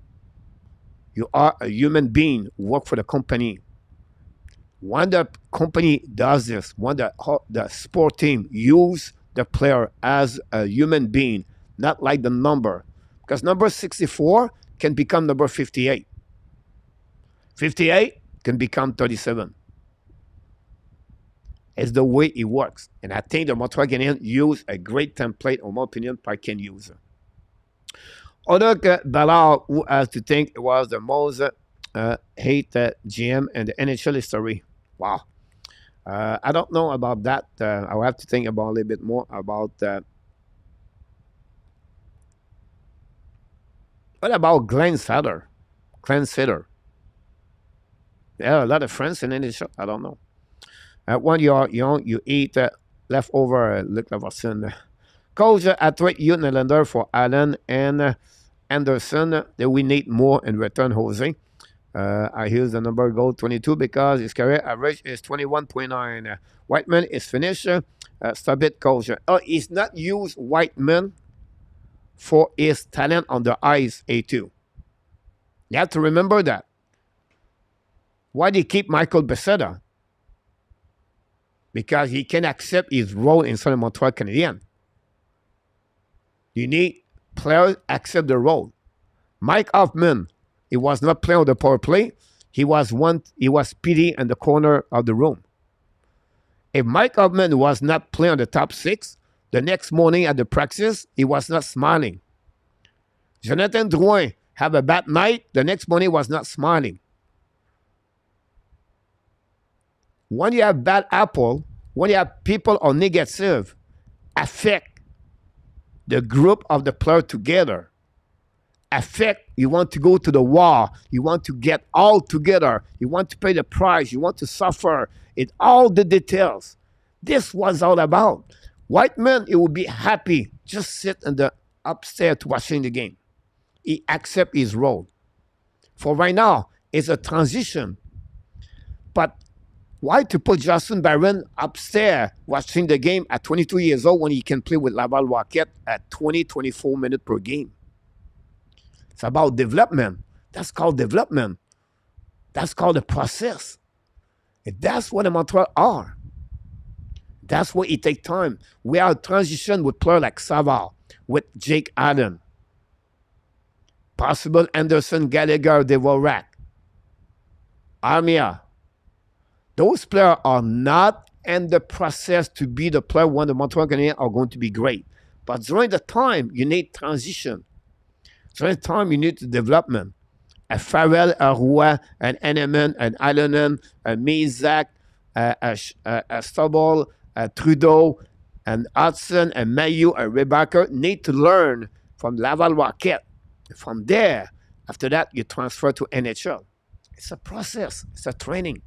You are a human being who work for the company. When the company does this, when the sport team use the player as a human being, not like the number. Because number 64 can become number 58. 58 can become 37. It's the way it works. And I think the Montreal Canadiens use a great template, in my opinion, I can use. Other Ballard, who has to think it was the most hate GM in the NHL history. Wow. I don't know about that. I'll have to think about a little bit more about what about Glenn Sutter? Glenn Sutter. Yeah, a lot of friends in NHL. I don't know. When you're young, you eat leftover Luc Laverson. Coach athlete Hugh Nylander for Allen and Anderson. That we need more in return, Jose. I use the number goal 22 because his career average is 21.9. Whiteman is finished. Stop it, coach. He's not used Whiteman for his talent on the ice, A2. You have to remember that. Why do you keep Michael Becerra? Because he can accept his role inside the Montreal Canadiens. You need players accept the role. Mike Hoffman, he was not playing on the power play. He was pity in the corner of the room. If Mike Hoffman was not playing on the top 6, the next morning at the practice, he was not smiling. Jonathan Drouin have a bad night. The next morning was not smiling. When you have bad apple, when you have people are negative, affect the group of the player together. Affect, you want to go to the war. You want to get all together. You want to pay the price. You want to suffer. It's all the details. This was all about. Whiteman, he would be happy. Just sit in the upstairs watching the game. He accept his role. For right now, it's a transition. But why to put Justin Barron upstairs watching the game at 22 years old when he can play with Laval Rocket at 20, 24 minutes per game? It's about development. That's called development. That's called the process. And that's what the Montreal are. That's what it takes time. We are transition with players like Savard, with Jake Allen. Possible Anderson, Gallagher, Devorak, Armia. Those players are not in the process to be the player when the Montreal Canadiens are going to be great. But during the time, you need transition. During the time, you need development. A Farrell, a Roy, an Enneman, an Allonen, a Mizak, a Stubble, a Trudeau, and Hudson, and Mayu, and Rebecca need to learn from Laval Rocket. From there, after that, you transfer to NHL. It's a process. It's a training.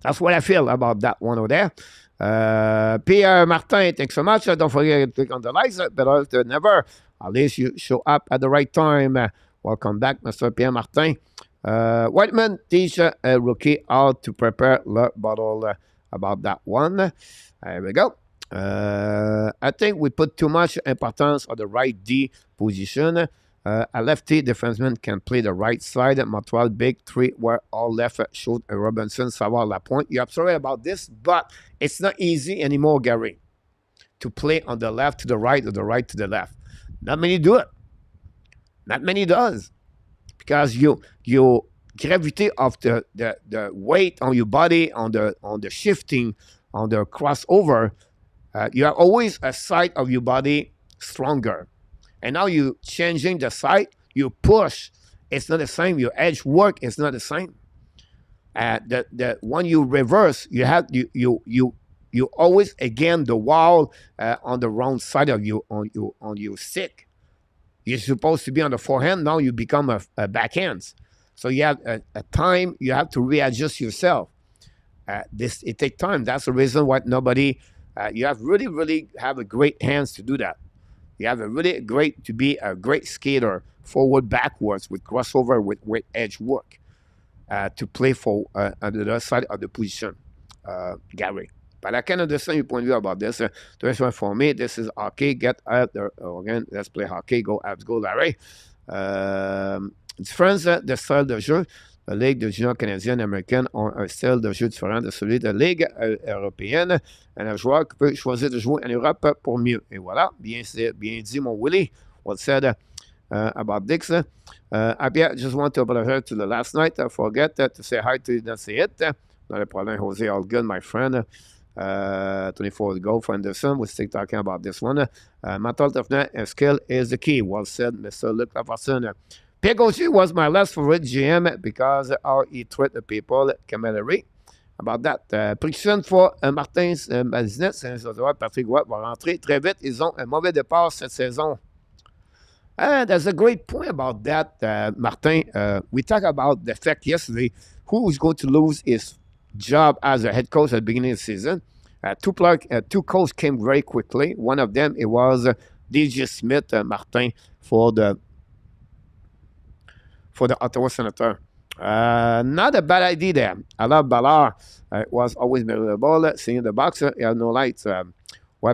That's what I feel about that one over there. Pierre Martin, thanks so much. Don't forget to click on the likes. Better than never. At least you show up at the right time. Welcome back, Mr. Pierre Martin. Whiteman teach a rookie how to prepare the bottle about that one. There we go. I think we put too much importance on the right D position. A lefty defenseman can play the right side. Montreal big three were all left. Schultz, Robinson, Savard, Lapointe. You're absolutely right about this, but it's not easy anymore, Gary, to play on the left to the right or the right to the left. Not many do it. Not many does, because your gravity of the weight on your body, on the shifting, on the crossover, you have always a side of your body stronger. And now you changing the side, you push, it's not the same. Your edge work is not the same. The when you reverse, you have you always again the wall on the wrong side of you on your stick. You're supposed to be on the forehand. Now you become a backhand. So you have a time you have to readjust yourself. It takes time. That's the reason why nobody. You have really have a great hands to do that. You have a really great to be a great skater, forward, backwards, with crossover, with edge work, to play for on the other side of the position, Gary. But I can understand your point of view about this. The rest one for me, this is hockey. Get out there again. Let's play hockey. Go Habs, go Larry. Différence de style de jeu. La Ligue de juniors canadienne et américaine ont un style de jeu différent de celui de la Ligue européenne. Un joueur qui peut choisir de jouer en Europe pour mieux. Et voilà, bien dit, mon Willie. What said about Dix. I just want to apologize to the last night. I forget to say hi to you. Don't say it. Not a problem, Jose. All good, my friend. 24 goal for Anderson. We're still talking about this one. Mental toughness and skill is the key. Well said, Mr. Luc Lafortune. Pierre Gauthier was my last favorite GM because how he treated the people, camaraderie. About that. Prediction for Martin's business. Patrick Watt va rentrer très vite. Ils ont un mauvais départ cette saison. There's a great point about that, Martin. We talked about the fact yesterday who is going to lose his job as a head coach at the beginning of the season. Two coaches came very quickly. One of them, it was DJ Smith, Martin, for the Ottawa Senator. Not a bad idea there. I love Ballard. It was always memorable. Seeing the boxer, he had no lights.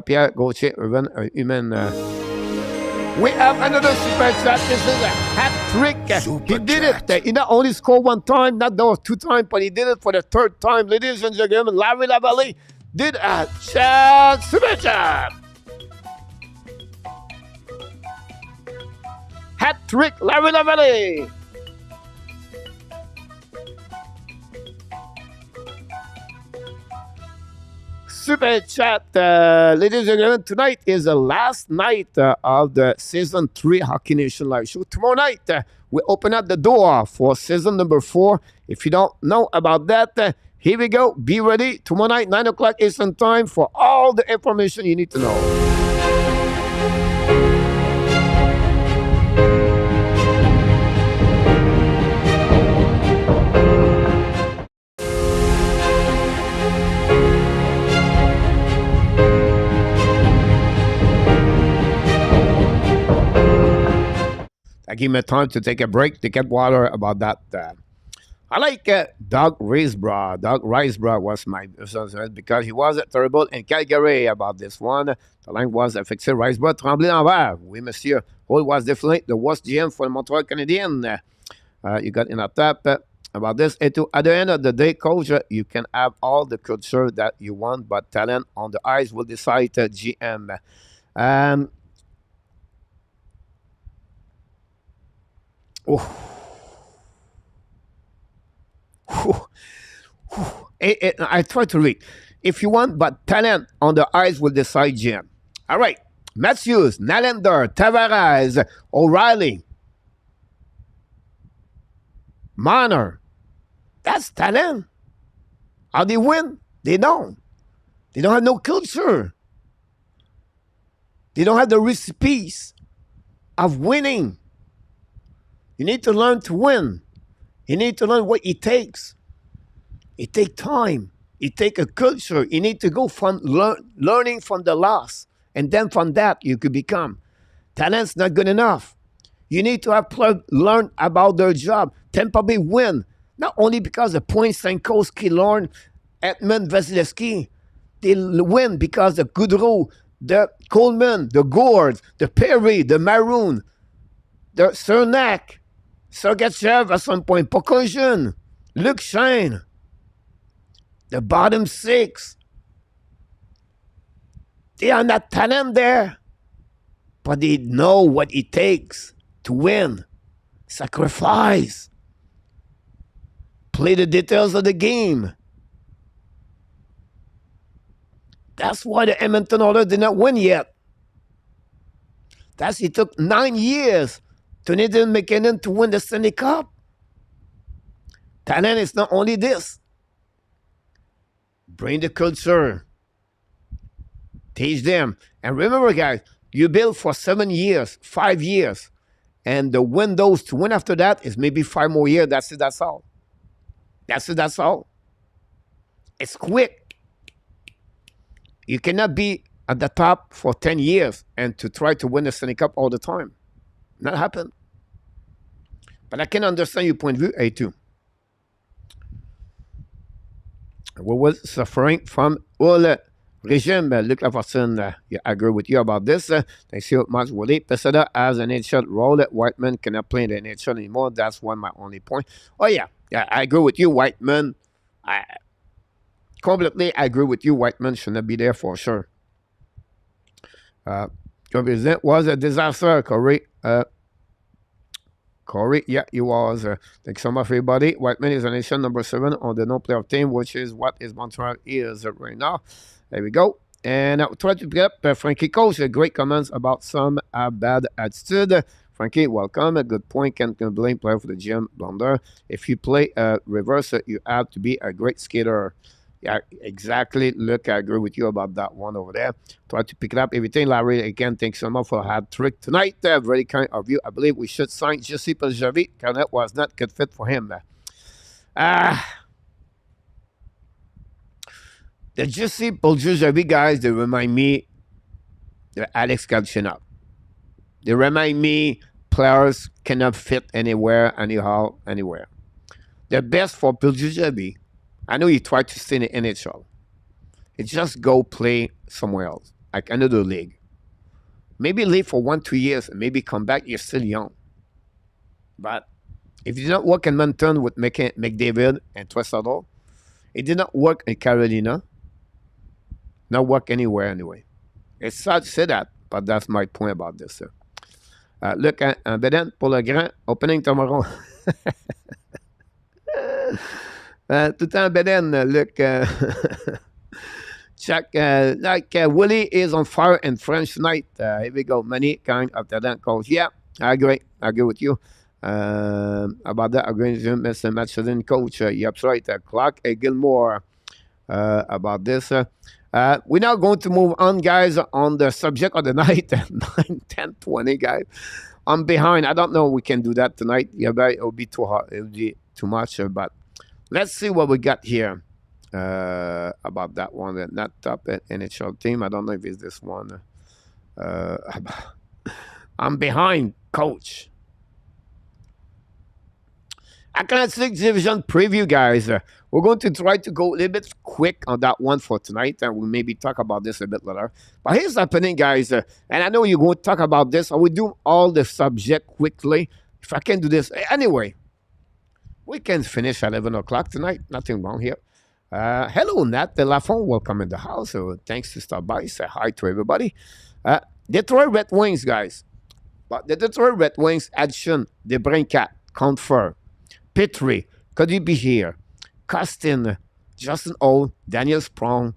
Pierre Gauthier, even human. We have another super chat. This is a hat trick. He did it. He not only scored one time, not those 2 times, but he did it for the 3rd time. Ladies and gentlemen, Larry Lavallée did a chat super chat. Hat trick, Larry Lavallée. Super chat, ladies and gentlemen. Tonight is the last night of the season 3 Hockey Nation live show. Tomorrow night, we open up the door for season number 4. If you don't know about that, here we go. Be ready. Tomorrow night, 9 o'clock Eastern Time for all the information you need to know. I give me time to take a break to get water about that. I like Doug Risebrough. Doug Risebrough was my because he was terrible in Calgary about this one. The line was fixé Risebrough, Tremblay l'envers. Oui, monsieur. Hall was definitely the worst GM for the Montreal Canadiens. You got in a tap about this. And at the end of the day, coach, you can have all the culture that you want, but talent on the ice will decide GM. Oh, I try to read. If you want, but talent on the eyes will decide, Jim. All right. Matthews, Nylander, Tavares, O'Reilly, Marner. That's talent. How they win? They don't. They don't have no culture. They don't have the recipes of winning. You need to learn to win. You need to learn what it takes. It takes time. It takes a culture. You need to go from learning from the loss. And then from that, you could become. Talent's not good enough. You need to have learn about their job. Tampa Bay win. Not only because of points, Stankowski, Lorne, Edmund, Vasilevsky. They win because of Goudreau, the Coleman, the Gourds, the Perry, the Maroon, the Cernak, Sergachev at some point, Pokojin, Luke Shane, the bottom six. They are not talent there, but they know what it takes to win. Sacrifice. Play the details of the game. That's why the Edmonton Oilers did not win yet. It took 9 years to Nathan McKinnon to win the Stanley Cup. Talent is not only this. Bring the culture. Teach them. And remember, guys, you build for 7 years, 5 years. And the windows to win after that is maybe 5 more years. That's it, that's all. That's all. It's quick. You cannot be at the top for 10 years and to try to win the Stanley Cup all the time. Not happen. But I can understand your point of view, A2. We were suffering from all regime. Luc Lafortune, I agree with you about this. Thanks so much, Willie. Pesada has an NHL role. Whiteman cannot play in the NHL anymore. That's my only point. Oh, yeah, I agree with you, Whiteman. I completely agree with you. Whiteman should not be there for sure. It was a disaster, Corey. Corey, yeah, he was. Thanks so much, everybody. Whiteman is a nation number 7 on the no-playoff team, which is what is Montreal is right now. There we go. And I try to pick up Frenchy Quiz. Great comments about some bad attitude. Frankie, welcome. A good point. Can't blame player for the gym blunder. If you play reverse, you have to be a great skater. Yeah, exactly. Look, I agree with you about that one over there. Try to pick it up. Everything, Larry, again, thanks so much for a hat trick tonight. Very kind of you. I believe we should sign Jesse Peljavi. Carnet was not good fit for him. The Jesse Peljavi guys, they remind me the Alex Galchenyuk. They remind me players cannot fit anywhere, anyhow, anywhere. The best for Peljavi, I know you try to stay in the NHL. It's just go play somewhere else, like another league. Maybe leave for 1-2 years and maybe come back. You're still young. But if you did not work in Moncton with McDavid and Tresado, it did not work in Carolina. Not work anywhere anyway. It's sad to say that, but that's my point about this. Look at Beden pour le grand opening tomorrow. Tout en Beden, look. Check, Willie is on fire in French tonight. Here we go. Many kind of talent calls. Yeah, I agree. I agree with you. About that, I agree with you, Mr. Matchelin coach. Yep, right. Clark Gilmore about this. We're now going to move on, guys, on the subject of the night. 9, 10, 20, guys. I'm behind. I don't know if we can do that tonight. Yeah, but it'll be too hard. It'll be too much. But let's see what we got here about that one. Not top NHL team. I don't know if it's this one. I'm behind, coach. Atlantic Division preview, guys. We're going to try to go a little bit quick on that one for tonight, and we'll maybe talk about this a bit later. But here's happening, guys, and I know you're going to talk about this. I will do all the subject quickly. If I can do this. Anyway, we can finish at 11 o'clock tonight. Nothing wrong here. Hello, Nat Lafont. Welcome in the house. So thanks to stop by. Say hi to everybody. Detroit Red Wings, guys. But the Detroit Red Wings addition, the Brincat, Confer, Petrie, could he be here? Costin, Justin O, Daniel Sprong,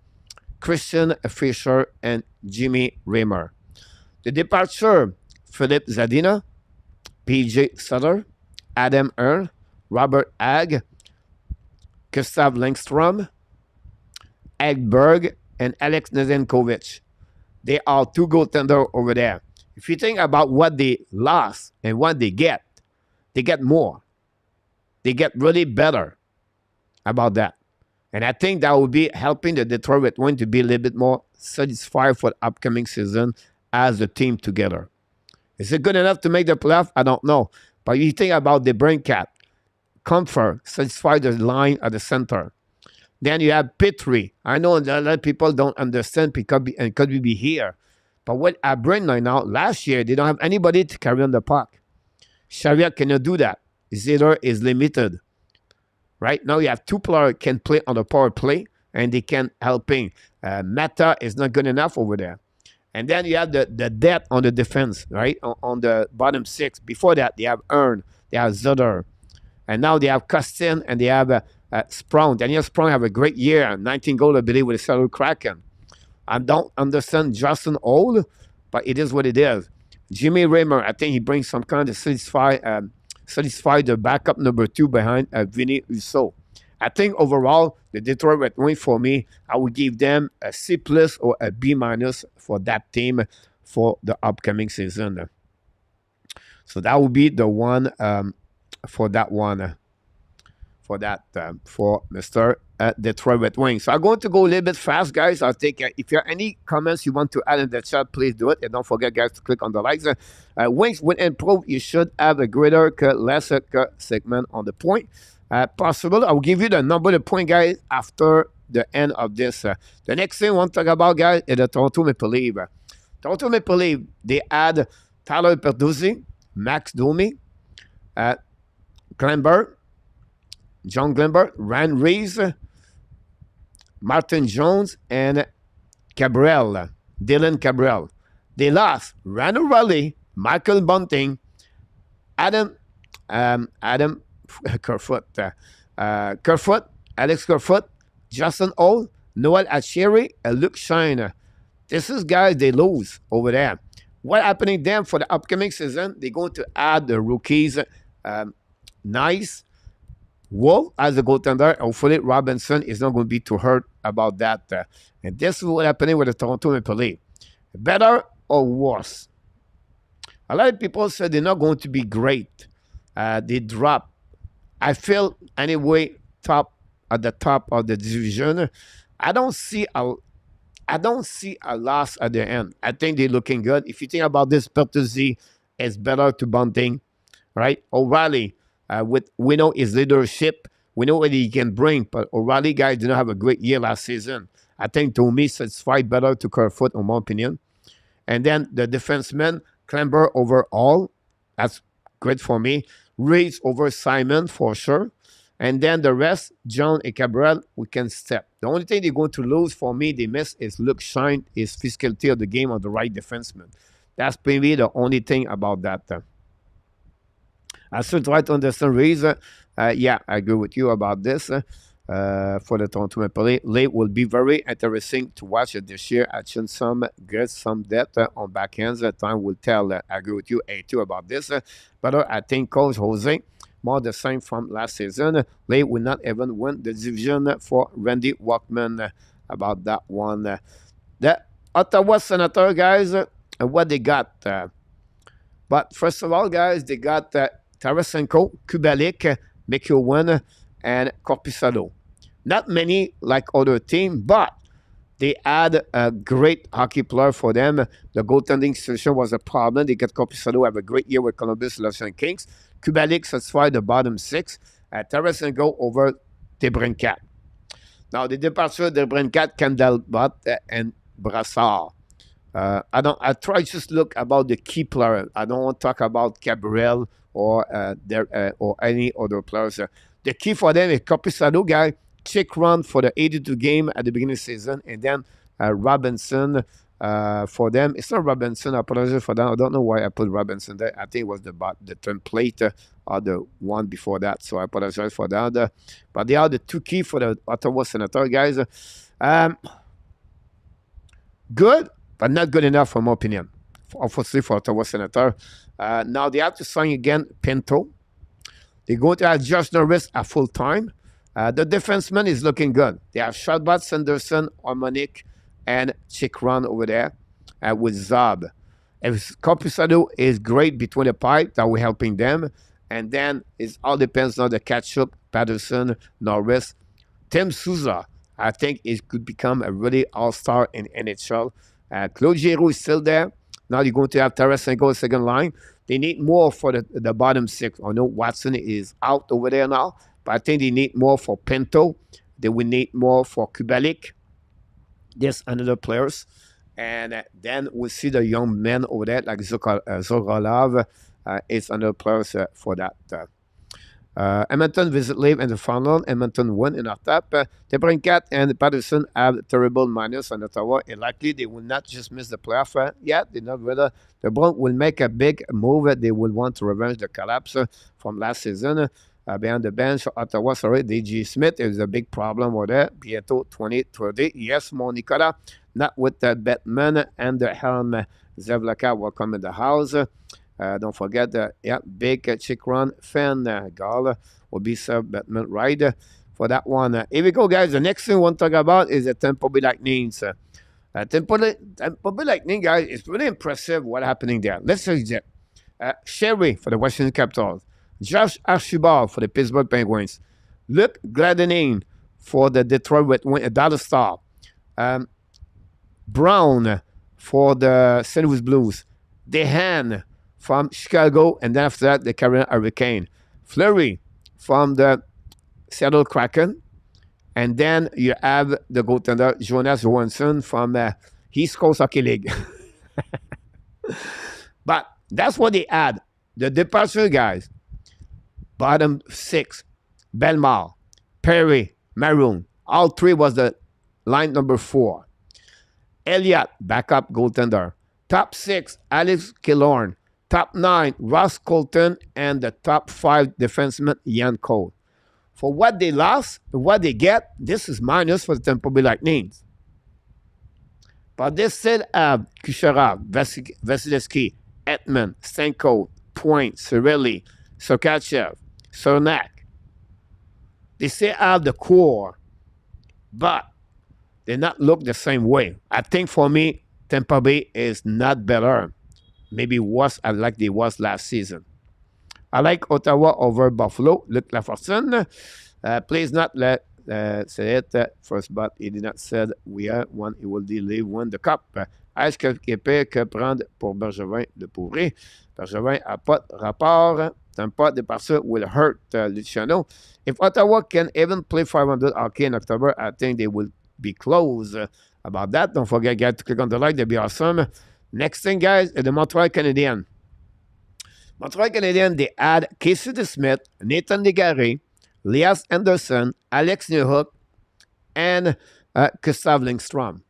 Christian Fischer, and Jimmy Raymer. The departure, Philip Zadina, PJ Sutter, Adam Earl, Robert Agg, Gustav Langstrom, Egberg, and Alex Nezenkovic. They are two goaltenders over there. If you think about what they lost and what they get more. They get really better about that. And I think that will be helping the Detroit Red Wings to be a little bit more satisfied for the upcoming season as a team together. Is it good enough to make the playoff? I don't know. But you think about the Brincat, Comfort, satisfy the line at the center. Then you have Petrie. I know a lot of people don't understand because and could we be here. But what I bring right now, last year, they don't have anybody to carry on the puck. Xavier cannot do that. Zeder is limited. Right now, you have two players can play on the power play, and they can helping. Mata is not good enough over there. And then you have the depth on the defense, right? On the bottom six. Before that, they have Earn, they have Zeder. And now they have Costin, and they have Sprong. Daniel Sprong have a great year, 19 goals, I believe, with the Seattle Kraken. I don't understand Justin Old, but it is what it is. Jimmy Raymer, I think he brings some kind of satisfy the backup number 2 behind Vinny Uso. I think overall, the Detroit Red Wings, for me, I would give them a C+ or a B- for that team for the upcoming season. So that would be the one for that one. For Mr. Detroit Red Wings. So I'm going to go a little bit fast, guys. I'll take if you have any comments you want to add in the chat, please do it. And don't forget, guys, to click on the likes. Wings will improve. You should have a greater lesser segment on the point. Possible. I'll give you the number of the point, guys, after the end of this. The next thing I want to talk about, guys, is the Toronto Maple Leafs. Toronto Maple Leafs, they add Tyler Perduzzi, Max Domi, Glenberg, John Glenberg, Ryan Reeves, Martin Jones, and Cabral, Dylan Cabral. They lost Randall Riley, Michael Bunting, Adam Kerfoot, Alex Kerfoot, Justin O, Noel Acheri, and Luke Shine. This is guys they lose over there. What happening then for the upcoming season? They're going to add the rookies, Nice, Wolf as a goaltender. Hopefully, Robinson is not going to be too hurt about that. And this is what's happening with the Toronto Maple Leafs. Better or worse? A lot of people said they're not going to be great. They drop. I feel anyway at the top of the division. I don't see a loss at the end. I think they're looking good. If you think about this, Pertuzzi is better to Bunting, right? O'Reilly. We know his leadership, we know what he can bring, but O'Reilly guys did not have a great year last season. I think to me, satisfied better to Kerfoot, in my opinion. And then the defenseman, Clember overall, that's great for me. Reeves over Simon for sure. And then the rest, John and Cabral, we can step. The only thing they're going to lose for me, they miss is Luke Shine, his physicality of the game of the right defenseman. That's maybe the only thing about that. I still try to understand reason. Yeah, I agree with you about this. For the Toronto Maple Leafs, late will be very interesting to watch this year. Action some good, some depth on backhands. Time will tell. I agree with you, A2, about this. But I think Coach Jose, more the same from last season. Late will not even win the division for Randy Walkman about that one. The Ottawa Senator, guys, what they got. But first of all, guys, they got Tarasenko, Kubalik, McEwen, and Korpisalo. Not many like other teams, but they had a great hockey player for them. The goaltending situation was a problem. They got Korpisalo have a great year with Columbus Blue Kings. Kubalik satisfied the bottom 6. Tarasenko over DeBrincat. Now, the departure of DeBrincat, Candelbot, and Brassard. I try to just look about the key player. I don't want to talk about Gabriel or any other players. The key for them is Korpisalo guy, check run for the 82 game at the beginning of the season, and then Robinson for them. It's not Robinson. I apologize for that. I don't know why I put Robinson there. I think it was the template or the one before that. So I apologize for that. But they are the two key for the Ottawa Senator, guys. Good, but not good enough, for my opinion. Obviously, for Ottawa Senator. Now they have to sign again Pinto. They're going to have Josh Norris at full time. The defenseman is looking good. They have Shalbat, Sanderson, Harmonic, and Chikran over there with Zab. If Corpusado is great between the pipe, that will helping them. And then it all depends on the catch-up, Patterson, Norris. Tim Souza, I think it could become a really all-star in NHL. Claude Giroux is still there. Now you're going to have Tarasenko second line. They need more for the bottom six. I know Watson is out over there now, but I think they need more for Pinto. They will need more for Kubalik. There's another players. And then we'll see the young men over there, like Zorolav is another players for that. Edmonton visit Live in the final. Edmonton won in our tap. Tebrinkat and Patterson have terrible minus on Ottawa. And likely they will not just miss the playoff yet. They're not whether the Bronx will make a big move. They will want to revenge the collapse from last season. Behind the bench, Ottawa, sorry, DG Smith is a big problem over there. Pieto 2030. Yes, Monica, not with the Batman and the Helm. Zevlaka will come in the house. Don't forget that, big Chikran fan goal will be sub Batman ride for that one. Here we go, guys. The next thing we want to talk about is the Tampa Bay Lightning. Tampa Bay Lightning, guys, it's really impressive what's happening there. Let's say that. Sherry for the Washington Capitals. Josh Archibald for the Pittsburgh Penguins. Luke Gladdenine for the Detroit Dallas Star. Brown for the St. Louis Blues. Dehan from Chicago, and then after that, the Carolina Hurricane. Fleury from the Seattle Kraken. And then you have the goaltender Jonas Johansson from East Coast Hockey League. But that's what they had. The departure guys. Bottom six. Belmar, Perry, Maroon. All three was the line number 4. Elliott, backup goaltender. Top 6, Alex Killorn. Top 9, Ross Colton. And the top 5 defenseman, Ian Cole. For what they lost, what they get, this is minus for the Tampa Bay Lightning. But they still have Kucherov, Vasilevsky, Etman, Stanko, Point, Cirelli, Sokachev, Cernak. They still have the core, but they not look the same way. I think for me, Tampa Bay is not better. Maybe worse like they was last season. I like Ottawa over Buffalo. Luc Lafortune. Please not let say it first, but he did not say we are one. He will win the cup. Est-ce qu'il peut que prendre pour Bergevin de pourri? Bergevin n'a pas de rapport. Tampa departure will hurt Luciano. If Ottawa can even play 500 hockey in October, I think they will be close about that. Don't forget, guys, to click on the like. That'd be awesome. Next thing, guys, is the Montreal Canadiens. Montreal Canadiens, they add Casey DeSmith, Nathan Legare, Elias Anderson, Alex Newhook, and Gustav Lindstrom.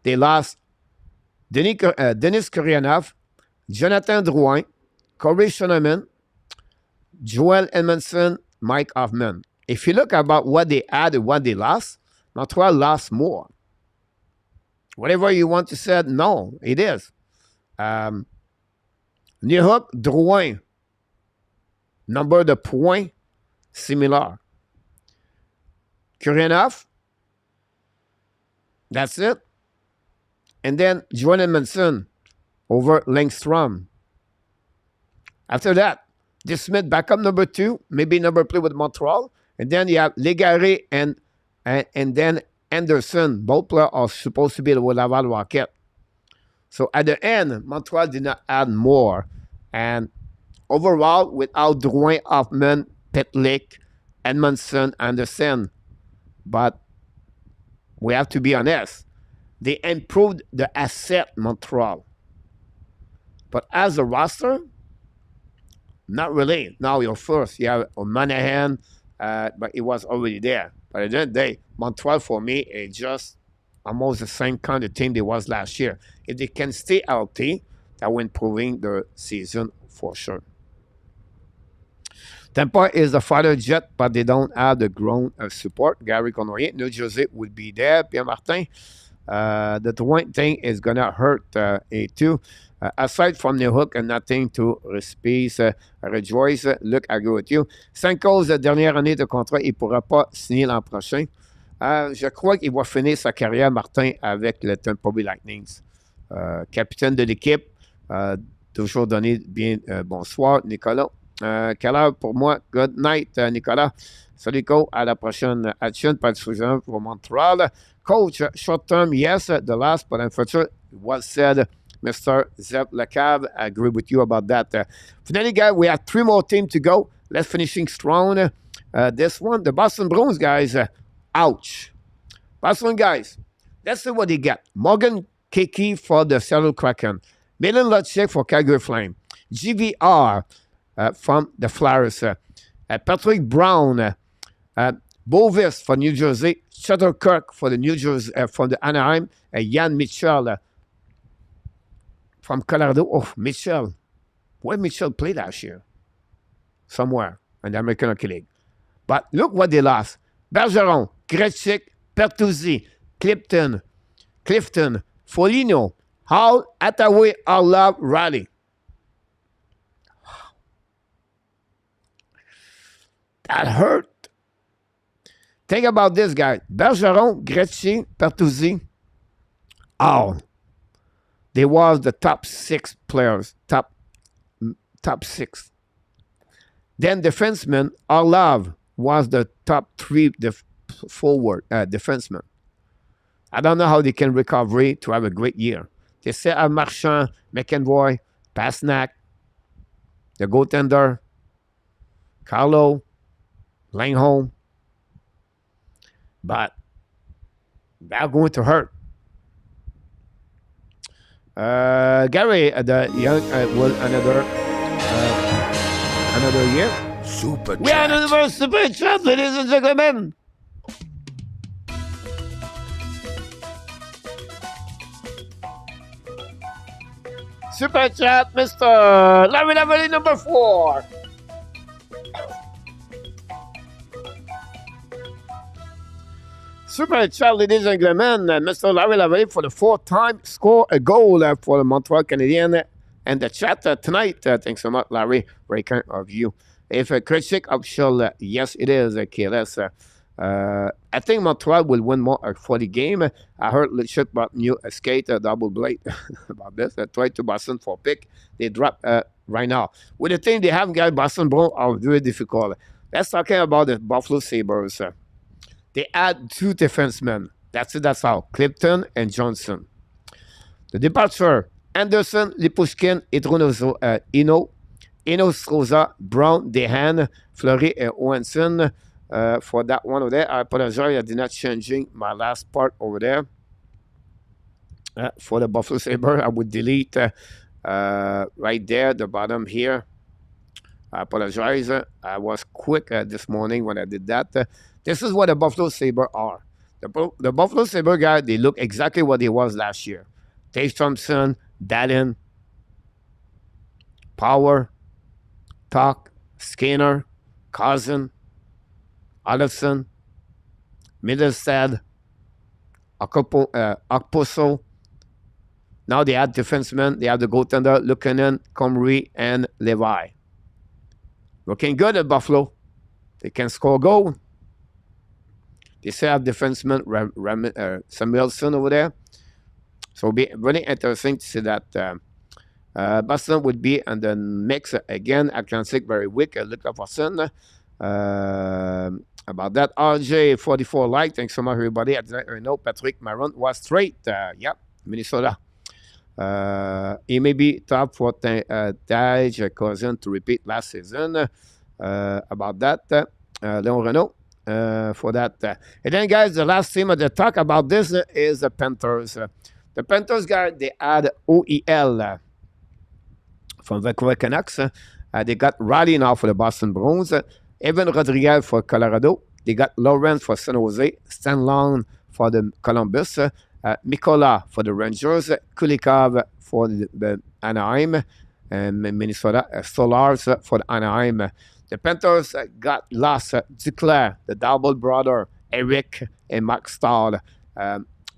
They lost Denis Kourianov, Jonathan Drouin, Corey Schoeneman, Joel Edmondson, Mike Hoffman. If you look about what they added, what they lost, Montreal lost more. Whatever you want to say, no, it is. Newhook, Drouin, number de points, similar. Kourianov, that's it. And then Joel Edmondson over Lindstrom. After that, DeSmith backup number 2, maybe number play with Montreal. And then you have Legare and then Anderson. Both players are supposed to be the Laval Rocket. So at the end, Montreal did not add more. And overall, without Drouin, Hoffman, Petlik, Edmondson, Anderson. But we have to be honest. They improved the asset, Montreal. But as a roster, not really. Now you're first. You have Monahan, but it was already there. But at the end of the day, Montreal for me is just almost the same kind of team they was last year. If they can stay healthy, that will improving the season for sure. Tampa is the fighter jet, but they don't have the ground support. Gary Cournoyer, New Jersey would be there. Pierre Martin. The one thing is going to hurt A2. Aside from the hook and nothing to rejoice. Luc, I go with you. 5 causes de dernière année de contrat, il ne pourra pas signer l'an prochain. Je crois qu'il va finir sa carrière, Martin, avec le Tampa Bay Lightning. Capitaine de l'équipe, toujours donné bien bonsoir, Nicolas. Quelle heure pour moi? Good night, Nicolas. Salut, coach. À la prochaine action. Pas de souci pour Montreal. Coach, short term, yes. The last, but in future, was said, Mr. Zep Lacave. I agree with you about that. Finally, guys, we have 3 more teams to go. Let's finishing strong. This one, the Boston Bruins, guys. Ouch. Boston, guys. Let's see what they get. Morgan Kiki for the Seattle Kraken. Milan Lucic for Calgary Flame. GVR. From the Flyers. Patrick Brown, Bovis for New Jersey, Shatterkirk for the New Jersey from the Anaheim, Jan Mitchell from Colorado. Oh, Mitchell. Where Mitchell played last year? Somewhere in the American Hockey League. But look what they lost. Bergeron, Krejcik, Pertuzzi, Clifton, Foligno, Hall, Attaway, Arlov, Raleigh. That hurt. Think about this, guy. Bergeron, Gretzky, Pertuzzi. Oh. They was the top 6 players. Top 6. Then defenseman, Arlov was the top 3 forward defenseman. I don't know how they can recover to have a great year. They say Marchand, McEnroy, Pasnak, the goaltender, Carlo, Langholm, but they're going to hurt. Gary, the young will another year. Super We are another super chat, ladies and gentlemen. Super chat, Mr. Larry Lavalley, number 4. Super chat, ladies and gentlemen. Mr. Larry Lavalley for the 4th time score a goal for the Montreal Canadiens and the chat tonight. Thanks so much, Larry. Very kind of you. If a critic official, yes, it is a KLS. I think Montreal will win more for the game. I heard shit about new skate double blade about this. I tried to Boston for pick. They drop right now. With the thing they have, guys, Boston Bruins are very difficult. Let's talking about the Buffalo Sabres. They add 2 defensemen. That's it. That's how. Clifton and Johnson. The departure: Anderson, Lipushkin, Itronozo, Eno, Stroza, Brown, Dehan, Fleury, and Owenson. For that one over there, I apologize. I did not changing my last part over there. For the Buffalo Sabres, I would delete right there, the bottom here. I apologize. I was quick this morning when I did that. This is what the Buffalo Sabres are. The Buffalo Sabres guys, they look exactly what they was last year. Tage Thompson, Dallin, Power, Talk, Skinner, Cousin, Olofsson, Middlestad, Okposo. Now they have defensemen. They have the goaltender, Luukkonen, Comrie, and Levi. Looking good at Buffalo. They can score a goal. They still have defenseman Samuelson over there. So it'll be really interesting to see that Boston would be in the mix again. Atlantic very weak. Look up for Sun. About that, RJ44 like. Thanks so much, everybody. I didn't know Patrick Maron was straight. Yep, Minnesota. He may be top for Tage Cousin to repeat last season. About that, Leon Renault. For that. And then, guys, the last team to talk about this is the Panthers. The Panthers, guys, they had OEL from Vancouver Canucks. They got Riley now for the Boston Bruins. Evan Rodriguez for Colorado. They got Lawrence for San Jose. Stan Long for the Columbus. Mikola for the Rangers, Kulikov for the Anaheim, and Minnesota, Solars for the Anaheim. The Panthers got lost. Duclair, the double brother, Eric and Max Stahl.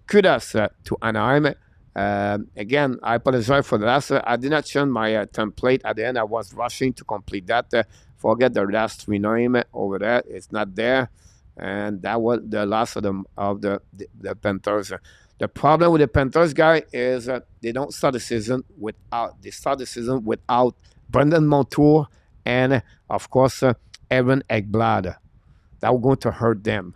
Kudos to Anaheim. Again, I apologize for the last. I did not change my template at the end. I was rushing to complete that. Forget the last three names over there. It's not there. And that was the last of the Panthers. The problem with the Panthers, guy, is they don't start the season without. They start the season without Brendan Montour and, of course, Aaron Ekblad. That was going to hurt them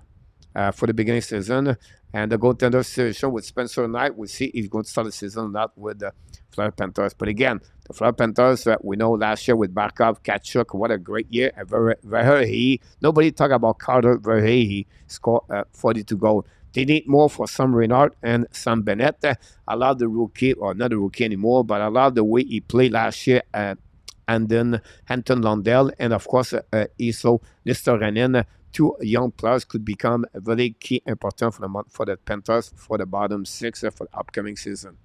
for the beginning of the season. And the goaltender situation with Spencer Knight, we'll see if he's going to start the season or not with the Florida Panthers. But again, the Florida Panthers, we know last year with Barkov, Tkachuk, what a great year. Verhey, nobody talk about Carter Verhey. He scored 42 goals. They need more for Sam Reinhart and Sam Bennett. I love the rookie, or not the rookie anymore, but I love the way he played last year. And then Anton Lundell, and of course, Iso Listoranen. Two young players could become very key important for the Panthers for the bottom six for the upcoming season.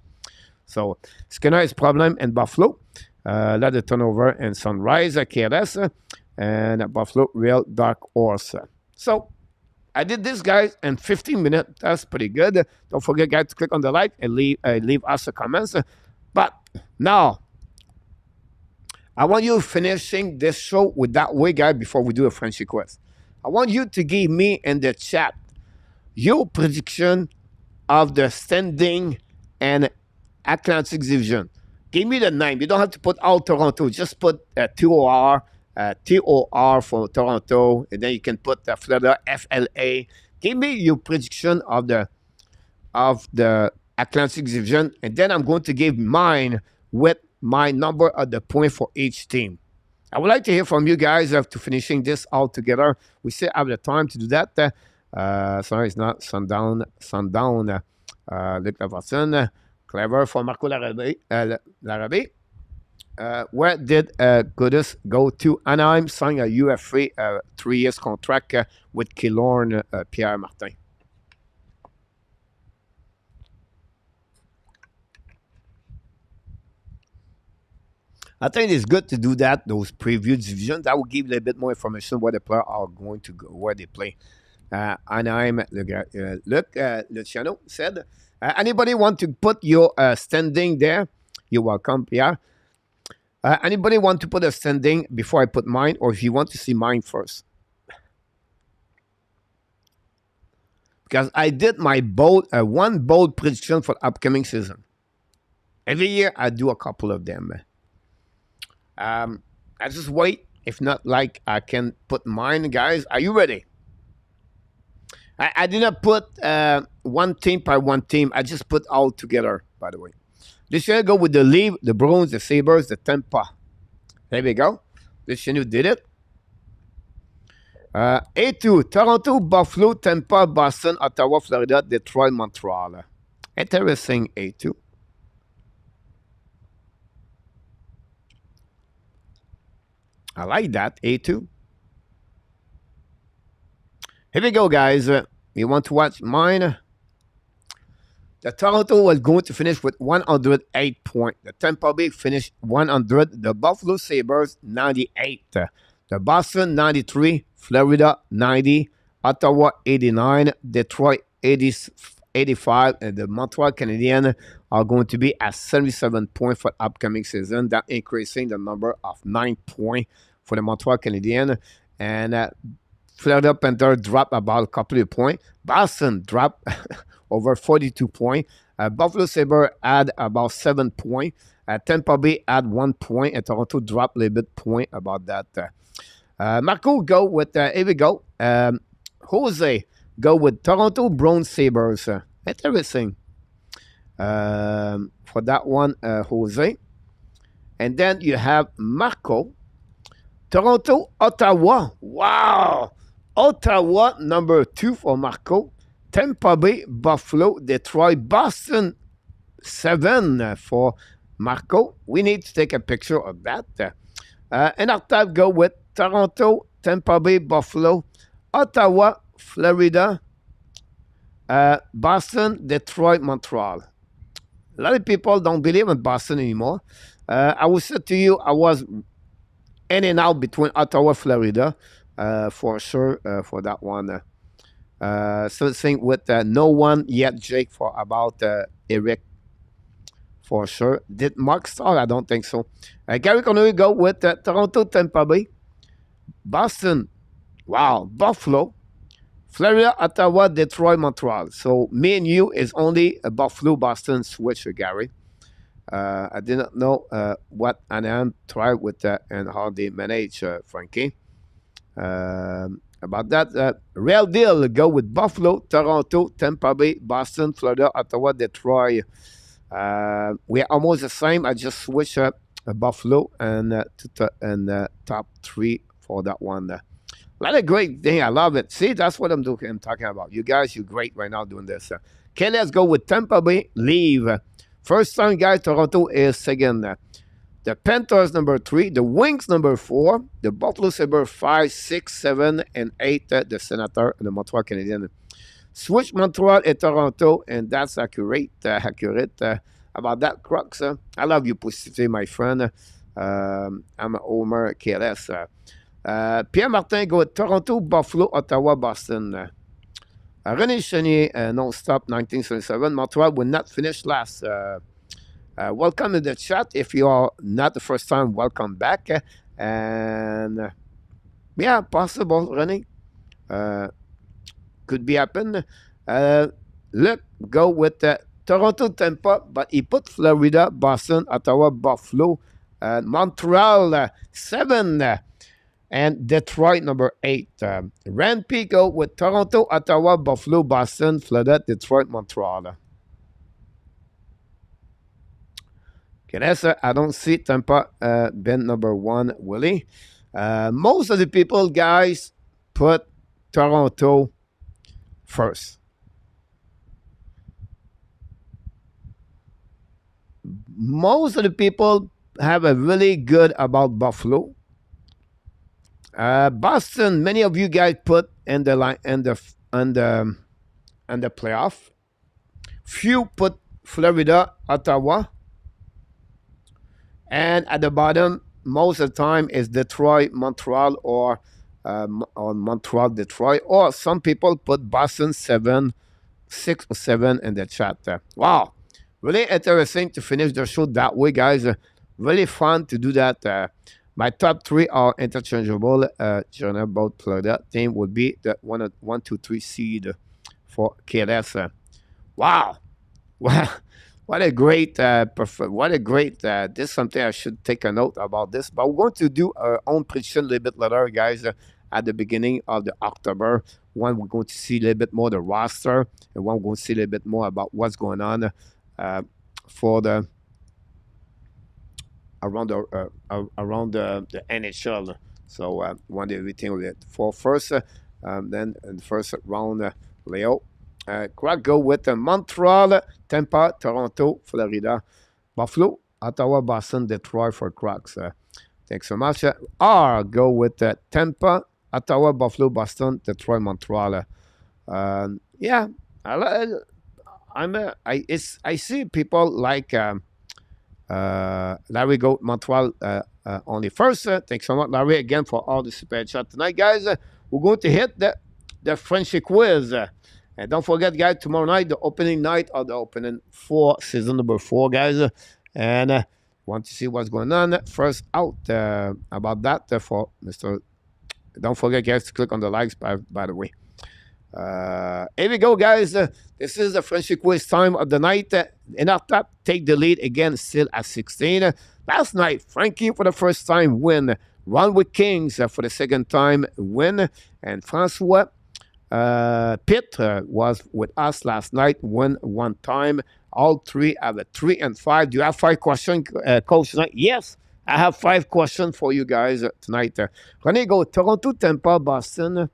So Skinner is problem in Buffalo. Let the turnover and Sunrise, KRS, and Buffalo real dark horse. So I did this, guys, in 15 minutes. That's pretty good. Don't forget, guys, to click on the like and leave us a comments. But now, I want you finishing this show with that way, guys, before we do a Frenchy Quiz. I want you to give me in the chat your prediction of the standing and Atlantic Division. Give me the name. You don't have to put all Toronto. Just put TOR, TOR for Toronto, and then you can put Florida, FLA. Give me your prediction of the Atlantic Division, and then I'm going to give mine with my number of the point for each team. I would like to hear from you guys after finishing this all together. We still have the time to do that. Sorry, it's not Sundown. Luc Laverson. Clever for Marco Larabé. Where did Goodis go to? Anaheim, signed a UFA 3 years contract with Killorn Pierre Martin. I think it's good to do that, those preview divisions. That will give you a bit more information where the players are going to go, where they play. Anaheim, Luciano said, anybody want to put your standing there? You're welcome, Pierre. Anybody want to put a standing before I put mine, or if you want to see mine first? Because I did my one bold prediction for the upcoming season. Every year, I do a couple of them. I just wait. If not, like, I can put mine, guys. Are you ready? I did not put one team by one team. I just put all together, by the way. This year, go with the Leaf, the Bruins, the Sabres, the Tampa. There we go. This year, you did it. A2, Toronto, Buffalo, Tampa, Boston, Ottawa, Florida, Detroit, Montreal. Interesting, A2. I like that, A2. Here we go, guys. You want to watch mine? The Toronto was going to finish with 108 points. The Tampa Bay finished 100. The Buffalo Sabres, 98. The Boston, 93. Florida, 90. Ottawa, 89. Detroit, 85. And the Montreal Canadiens are going to be at 77 points for the upcoming season. That increasing the number of 9 points for the Montreal Canadiens. And Florida Panthers dropped about a couple of points. Boston dropped over 42 points. Buffalo Sabres had about 7 points. Tampa Bay had 1 point. And Toronto dropped a little bit point about that. Marco, go with, here we go. Jose, go with Toronto Brown Sabres. Interesting. For that one, Jose. And then you have Marco. Toronto, Ottawa. Wow. Ottawa, number 2 for Marco. Tampa Bay, Buffalo, Detroit, Boston, 7 for Marco. We need to take a picture of that. And our type go with Toronto, Tampa Bay, Buffalo, Ottawa, Florida, Boston, Detroit, Montreal. A lot of people don't believe in Boston anymore. I will say to you, I was in and out between Ottawa, Florida, for sure, for that one. So same with no one yet, Jake, for about Eric, for sure. Did Mark Starr? I don't think so. Gary, can we go with Toronto, Tampa Bay, Boston, wow, Buffalo, Florida, Ottawa, Detroit, Montreal. So me and you is only a Buffalo, Boston switch, Gary. I did not know what Anaheim tried with that and how they manage, Frankie. About that, real deal. Go with Buffalo, Toronto, Tampa Bay, Boston, Florida, Ottawa, Detroit. We're almost the same. I just switched up Buffalo and top three for that one. A lot of great thing. I love it. See, that's what I'm talking about. You guys, you're great right now doing this. Okay, let's go with Tampa Bay. Leave. First time, guys, Toronto is second. The Panthers, number 3. The Wings, number 4. The Buffalo Sabres, 5, 6, 7, and 8. The Senator and the Montreal Canadiens. Switch Montreal and Toronto, and that's accurate. About that, Crux. I love you, Pussy, my friend. I'm a Homer KLS. Pierre Martin, go with Toronto, Buffalo, Ottawa, Boston. René Chenier, non-stop, 1977. Montreal will not finish last. Welcome to the chat. If you are not the first time, welcome back. And yeah, possible, René. Could be happen. Look, go with Toronto, Tampa, but he put Florida, Boston, Ottawa, Buffalo, Montreal, 7. And Detroit, number 8. Rampy, go with Toronto, Ottawa, Buffalo, Boston, Florida, Detroit, Montreal. Okay, I don't see Tampa been number 1, Willie. Most of the people, guys, put Toronto first. Most of the people have a really good about Buffalo. Boston, many of you guys put in the line and the playoff. Few put Florida, Ottawa, and at the bottom, most of the time is Detroit, Montreal, or Montreal, Detroit, or some people put Boston 7, 6 or 7 in the chat. Wow, really interesting to finish the show that way, guys. Really fun to do that. My top 3 are interchangeable. Journal about Florida team would be the 1, 2, 3 seed for KLS. Wow, wow, what a great, what a great. This is something I should take a note about this. But we're going to do our own prediction a little bit later, guys. At the beginning of the October, when we're going to see a little bit more the roster, and when we're going to see a little bit more about what's going on for the. Around the NHL. So one day everything with it. For first, then in the first round, Leo. Crack go with Montreal, Tampa, Toronto, Florida, Buffalo, Ottawa, Boston, Detroit for Cracks. Thanks so much. R go with Tampa, Ottawa, Buffalo, Boston, Detroit, Montreal. Yeah, I see people like. Larry go Montreal only first. Thanks so much, Larry, again for all the super chat tonight, guys. We're going to hit the Frenchy Quiz. And don't forget, guys, tomorrow night, the opening night of the opening for season number 4, guys. And want to see what's going on. First out about that for Mr. Don't forget, guys, to click on the likes, by the way. Here we go, guys. This is the Frenchy Quiz time of the night. In our top, take the lead again, still at 16. Last night, Frankie for the first time win. Ron with Kings for the second time win. And Francois Pitt was with us last night, win 1 time. All 3 have a 3 and 5. Do you have 5 questions, Coach, tonight? Yes, I have 5 questions for you guys tonight. René, go Toronto, Tampa, Boston,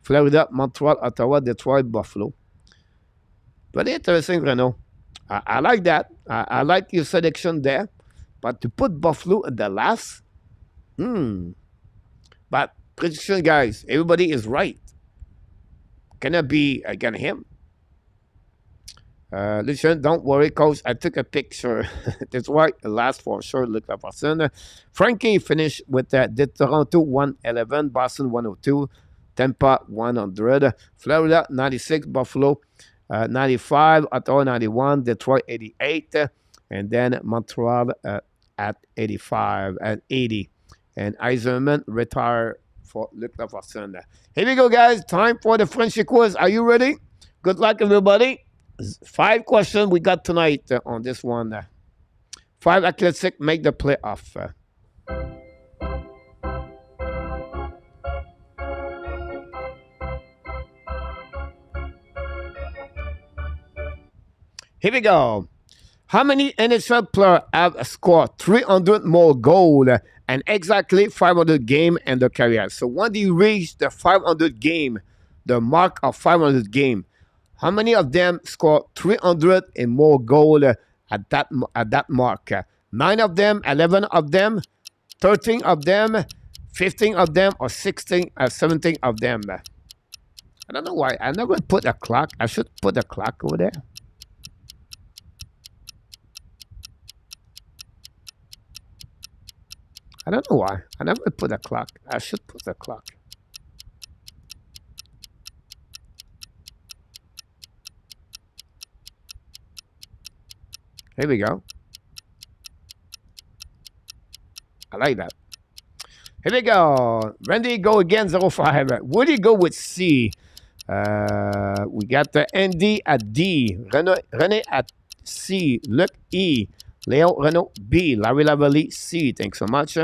Florida, Montreal, Ottawa, Detroit, Buffalo. Very interesting, Renaud. I like that. I like your selection there. But to put Buffalo at the last, But prediction, guys, everybody is right. Can it be again him? Listen, don't worry, coach. I took a picture. That's why the last for sure. Look at person. Frankie finished with did Toronto 111, Boston 102, Tampa 100, Florida 96, Buffalo 95, Ottawa 91, Detroit 88, and then Montreal at 85 and 80. And Eiserman retired for Luc Laforcade. Here we go, guys. Time for the Frenchy Quiz. Are you ready? Good luck, everybody. 5 questions we got tonight on this one. 5 athletic make the playoff. Here we go. How many NHL players have scored 300 more goals and exactly 500 games in their career? So when do you reach the 500 game, the mark of 500 game? How many of them score 300 and more goals at that mark? 9 of them, 11 of them, 13 of them, 15 of them, or 16 or 17 of them? I don't know why. I never put a clock. I should put a clock over there. I don't know why. I never put a clock. I should put a clock. Here we go. I like that. Here we go. Randy, go again, 05. Would you go with C? We got the Andy at D. René at C. Luc E. Leo Renault B. Larry Lavallee C. Thanks so much.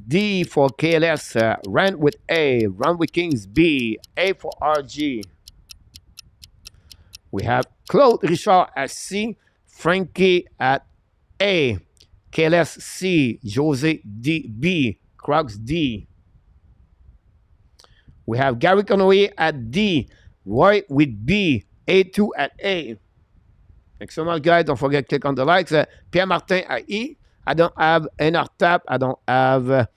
D for KLS. Rand with A. Run with Kings B. A for RG. We have Claude Richard at C, Frankie at A, KLS C, Jose D B, Crocs D. We have Gary Cournoyer at D, Roy with B, A2 at A. Thanks so much, guys. Don't forget to click on the likes. Pierre Martin at E. I don't have Nhl Tap. I don't have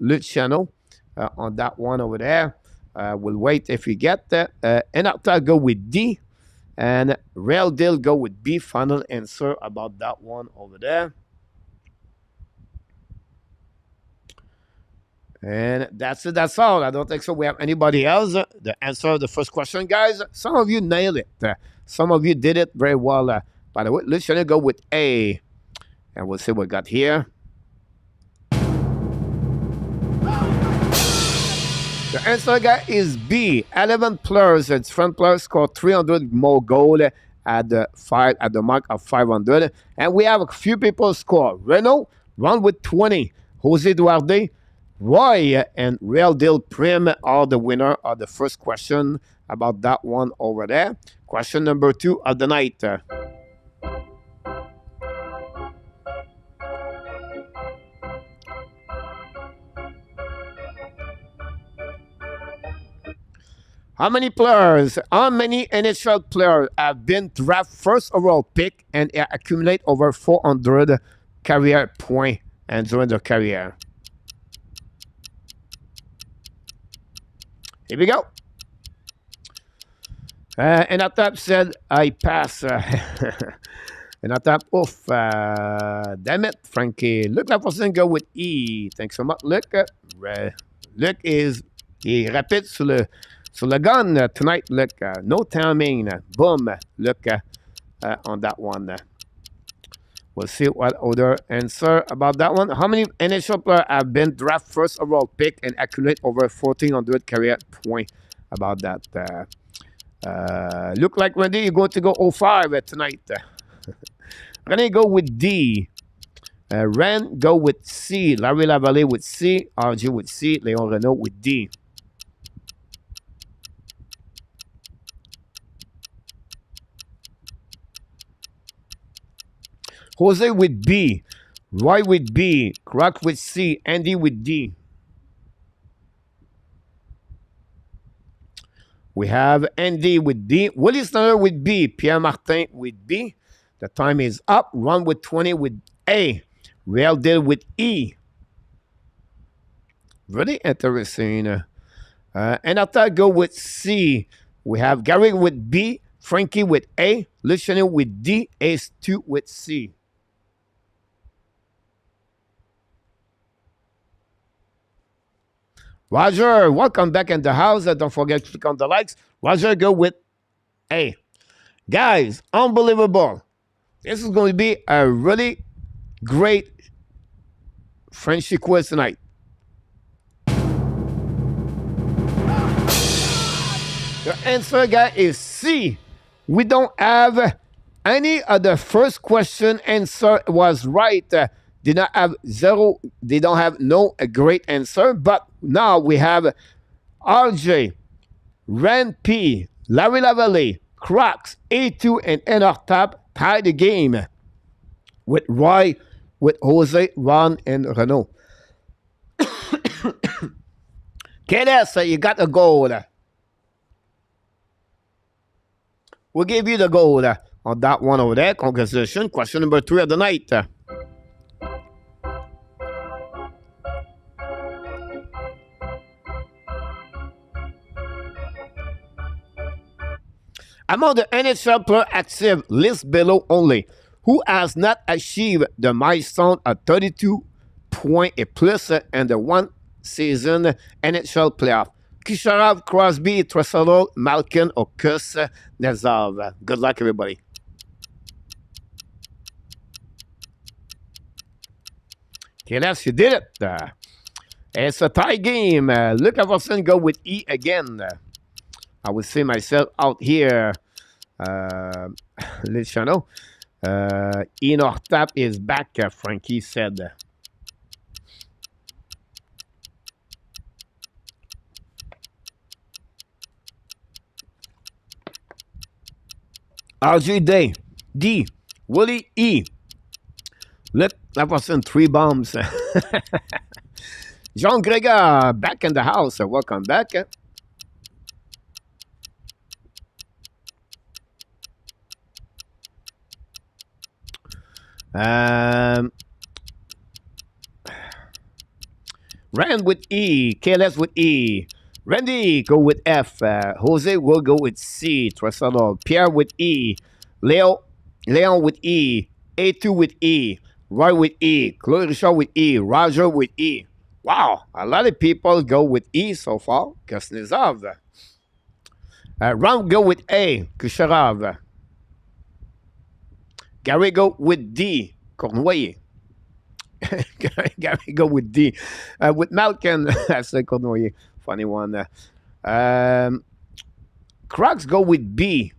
Luciano on that one over there. We'll wait if we get that. Nhl Tap go with D. And Real Deal go with B. Final answer about that one over there. And that's it. That's all. I don't think so. We have anybody else. The answer of the first question, guys. Some of you nailed it. Some of you did it very well. By the way, let's go with A. And we'll see what we got here. The answer, guys, is B. 11 players. Its front players scored 300 more goals at the mark of 500. And we have a few people score. Renault, run with 20. Jose Duarte, Roy, and Real Deal Prim are the winner of the first question about that one over there. Question number 2 of the night. How many NHL players have been drafted first overall pick and accumulate over 400 career points and during their career? Here we go. And Atap said, I pass. And Atap, oof. Damn it, Frankie. Luc Laforcade go with E. Thanks so much, Luc. Luc is rapide sur le gun tonight, Luc. No timing. Boom. Luc on that one. We'll see what other answer about that one. How many NHL players have been drafted first overall pick and accumulate over 1,400 career points about that? Look like Randy, you're going to go 05 tonight. Randy go with D. Ren go with C. Larry Lavallee with C. RG with C. Leon Renault with D. Jose with B, Roy with B, Croc with C, Andy with D. We have Andy with D, Willie Snyder with B, Pierre Martin with B. The time is up. Ron with 20 with A, Real Deal with E. Really interesting. And after go with C, we have Gary with B, Frankie with A, Luciano with D, Ace2 with C. Roger, welcome back in the house. Don't forget to click on the likes. Roger, go with A. Guys, unbelievable. This is going to be a really great Frenchy Quiz tonight. The answer, guy, is C. We don't have any of the first question answer was right. Did not have zero. They don't have no a great answer. But now we have RJ, Ran P, Larry Lavalley, Crocs, A2, and NR tie the game with Roy, with Jose, Ron, and Renault. KLS, you got a goal. We'll give you the goal on that one over there. Congratulations. Question number 3 of the night. Among the NHL player active, list below only, who has not achieved the milestone of 32 points et plus in the one season NHL playoff. Kisharov, Crosby, Tresolo, Malkin, or Kuznetsov. Good luck, everybody. Okay, let's you did it. It's a tie game. Luke Everson go with E again. I would say myself out here. Let's know. Inortap is back, Frankie said. RJ Day, D, Willie E. Let that person 3 bombs. Jean Gregor back in the house. Welcome back. Rand with E, KLS with E. Randy, go with F. Jose will go with C. Tresolo. Pierre with E. Leon with E. A2 with E. Roy with E. Chloe Richard with E. Roger with E. Wow, a lot of people go with E so far. Kuznetsov. Ron go with A. Kucherov. Gary go with D. Cournoyer. Gary go with D. With Malkin, I said Cournoyer. Funny one. Crocs go with B.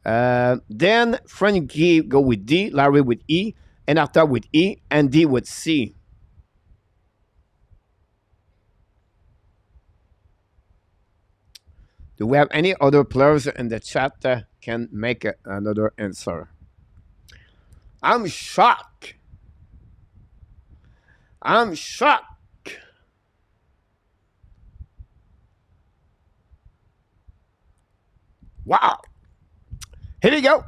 Then Frankie go with D. Larry with E. And after with E. And D with C. Do we have any other players in the chat can make another answer? I'm shocked. I'm shocked. Wow. Here we go.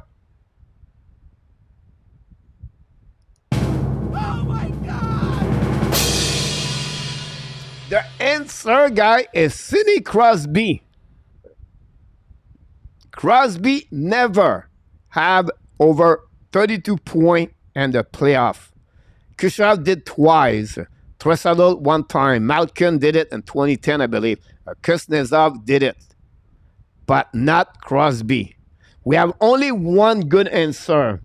Oh my God. The answer, guy, is Sidney Crosby. Crosby never have over 32 points in the playoff. Kucherov did twice. Tresolo 1 time. Malkin did it in 2010, I believe. Kuznetsov did it. But not Crosby. We have only one good answer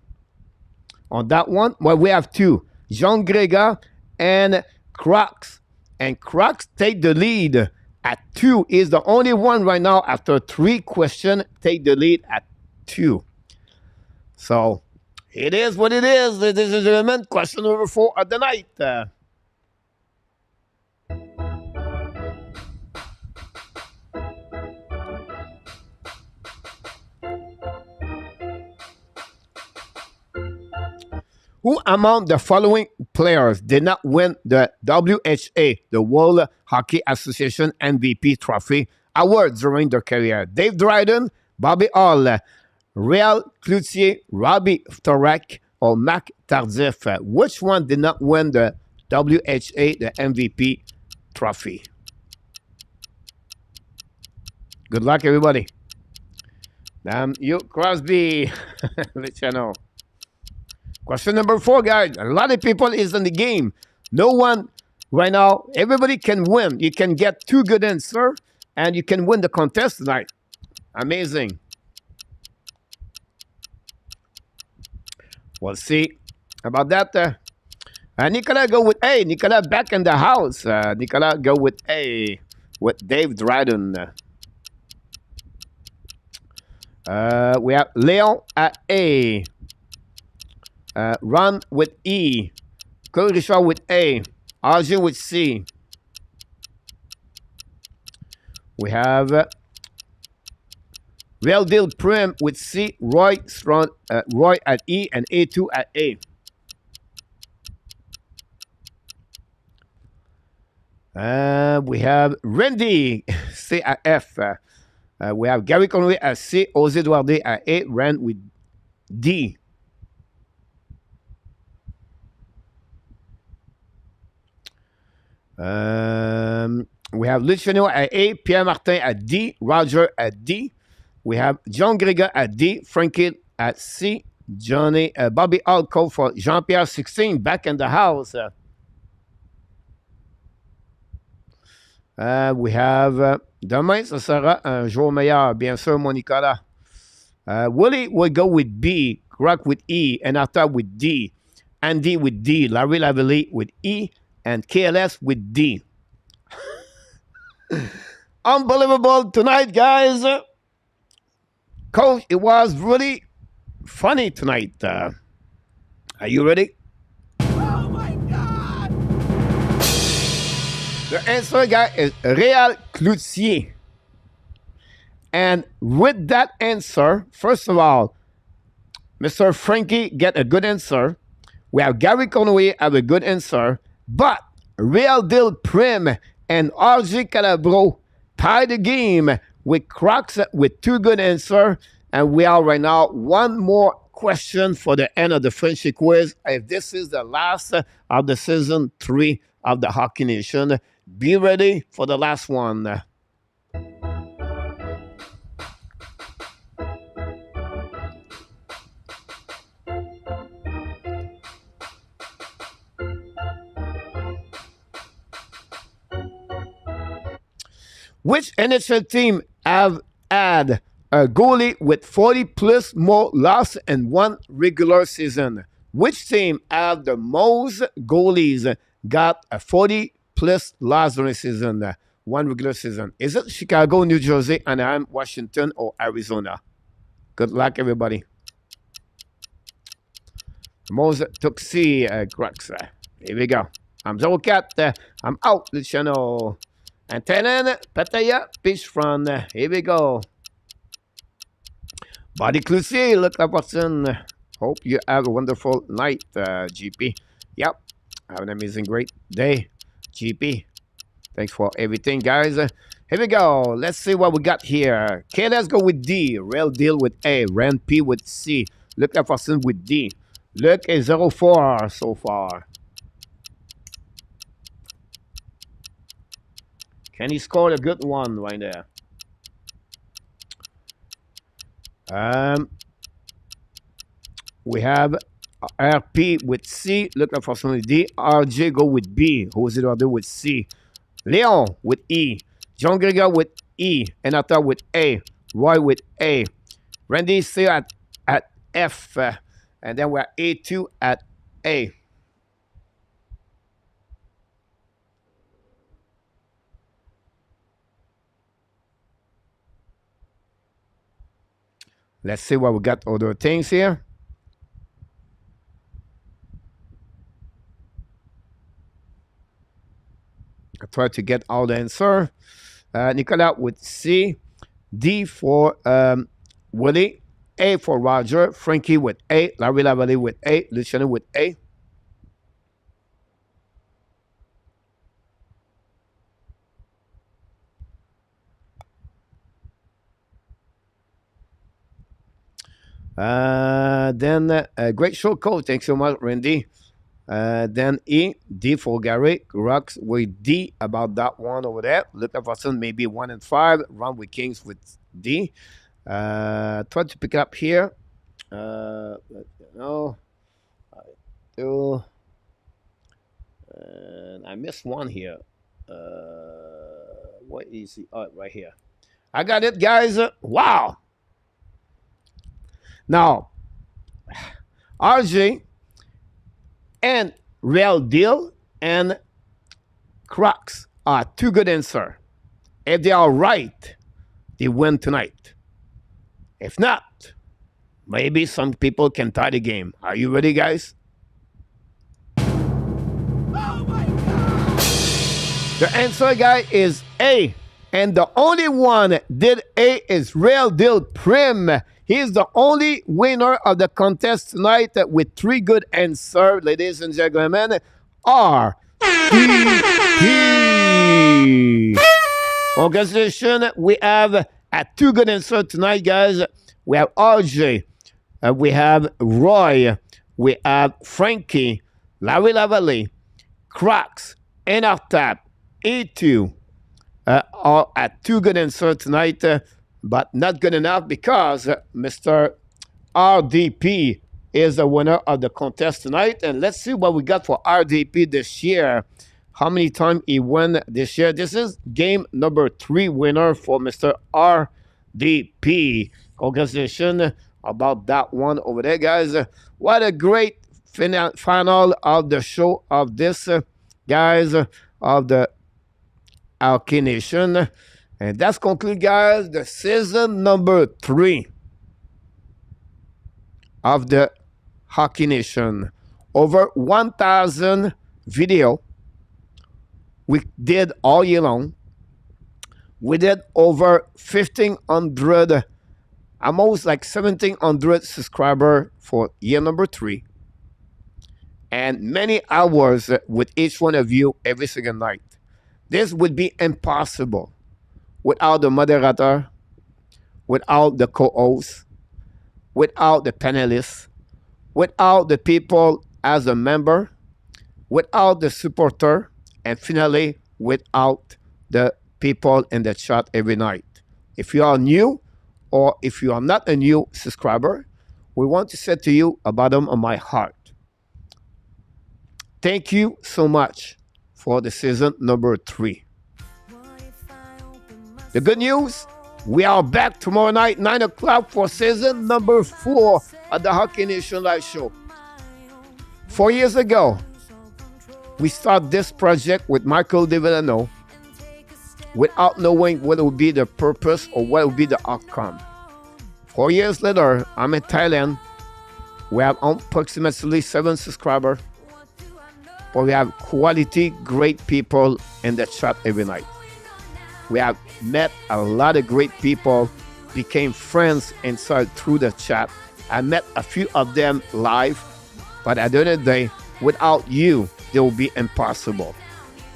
on that one. Well, we have 2. Jean Gregor and Crocs. And Crocs take the lead at 2. Is the only one right now after 3 questions take the lead at 2. So it is what it is, ladies and gentlemen. Question number 4 of the night. Who among the following players did not win the WHA, the World Hockey Association MVP Trophy award during their career? Dave Dryden, Bobby Hall, Réal Cloutier, Robbie Thorak, or Marc Tardif? Which one did not win the WHA, the MVP Trophy? Good luck, everybody. Damn you, Crosby. Let you know. Question number 4, guys. A lot of people is in the game. No one right now. Everybody can win. You can get 2 good answers, and you can win the contest tonight. Amazing. We'll see about that. Nicolas go with A. Nicolas back in the house. Nicolas go with A. With Dave Dryden. We have Leon at A. Ron with E. Claude Richard with A. Arjun with C. We have Real Deal Prim with C. Roy at E and A2 at A. We have Randy C at F. We have Gary Conway at C. Jose Duarte at A. Rand with D. We have Luciano at A. Pierre Martin at D. Roger at D. We have John Grega at D. Frankie at C. Johnny Bobby Alco for Jean-Pierre 16 back in the house. We have demain, ça sera un jour meilleur, bien sûr, mon Nicolas. Willie will go with B, Croc with E, and Arthur with D, Andy with D, Larry Lavalley with E, and KLS with D. Unbelievable tonight, guys. Coach, it was really funny tonight. Are you ready? Oh my God! The answer, guy, is Real Cloutier. And with that answer, first of all, Mr. Frankie get a good answer. We have Gary Conway have a good answer. But Real Deal Prim and RG Calabro tie the game with Crocs with 2 good answers. And we are right now 1 more question for the end of the Frenchy Quiz. If this is the last of the season 3 of the Hockey Nation, be ready for the last one. Which NHL team have had a goalie with 40 plus more losses in 1 regular season? Which team have the most goalies got a 40 plus loss during season, 1 regular season? Is it Chicago, New Jersey, Anaheim, Washington, or Arizona? Good luck, everybody. Most took C, Crux. Here we go. I'm Zocat. I'm out, Luciano. Antennen, Pataya, Beachfront. Here we go. Body Cloutier, look up what's in. Hope you have a wonderful night, GP. Yep. Have an amazing, great day, GP. Thanks for everything, guys. Here we go. Let's see what we got here. Okay, let's go with D. Real Deal with A. Rand P with C. Look up what's in with D. Look at 0-4 so far. Can he score a good one right there? We have RP with C. Look at for D. RJ go with B. Jose Eduardo with C. Leon with E. John Grega with E. Enata with A. Roy with A. Randy C at F. And then we're A2 at A. Let's see what we got other things here. I try to get all the answer. Nicolas with C. D for Willie. A for Roger. Frankie with A. Larry Lavalley with A. Luciano with A. Then great show, coach. Thanks so much, Randy. Then E, D for Gary. Rocks with D about that one over there. Look at Watson, maybe 1 and 5. Run with Kings with D. Try to pick up here. No. Two. And I missed one here. What is it? Oh, right here. I got it, guys. Wow. Now, RJ and Real Deal and Crocs are two good answers. If they are right, they win tonight. If not, maybe some people can tie the game. Are you ready, guys? Oh my God! The answer, guy, is A. And the only one did A is Real Deal Prim. He's the only winner of the contest tonight with 3 good answers, ladies and gentlemen. R-E-P. Congratulations. We have 2 good answers tonight, guys. We have RJ. We have Roy. We have Frankie. Larry Lavalley. Crocs. NR Tap. E2. Are at 2 good answers tonight, but not good enough because Mr. RDP is the winner of the contest tonight. And let's see what we got for RDP this year. How many times he won this year? This is game number 3 winner for Mr. RDP. Congratulations about that one over there, guys. What a great final of the show of this, guys, of the Hockey Nation. And that's concluded, guys, the season number 3 of the Hockey Nation. Over 1,000 video we did all year long. We did over 1,500, almost like 1,700 subscribers for year number 3. And many hours with each one of you every single night. This would be impossible without the moderator, without the co-host, without the panelists, without the people as a member, without the supporter, and finally, without the people in the chat every night. If you are new or if you are not a new subscriber, we want to say to you a bottom of my heart. Thank you so much for the season number 3. The good news, we are back tomorrow night, 9 o'clock for season number 4 of the Hockey Nation Live Show. 4 years ago, we started this project with Michael DeVillano without knowing what would be the purpose or what would be the outcome. 4 years later, I'm in Thailand. We have approximately 7 subscribers. But we have quality, great people in the chat every night. We have met a lot of great people, became friends inside through the chat. I met a few of them live, but at the end of the day, without you, it will be impossible.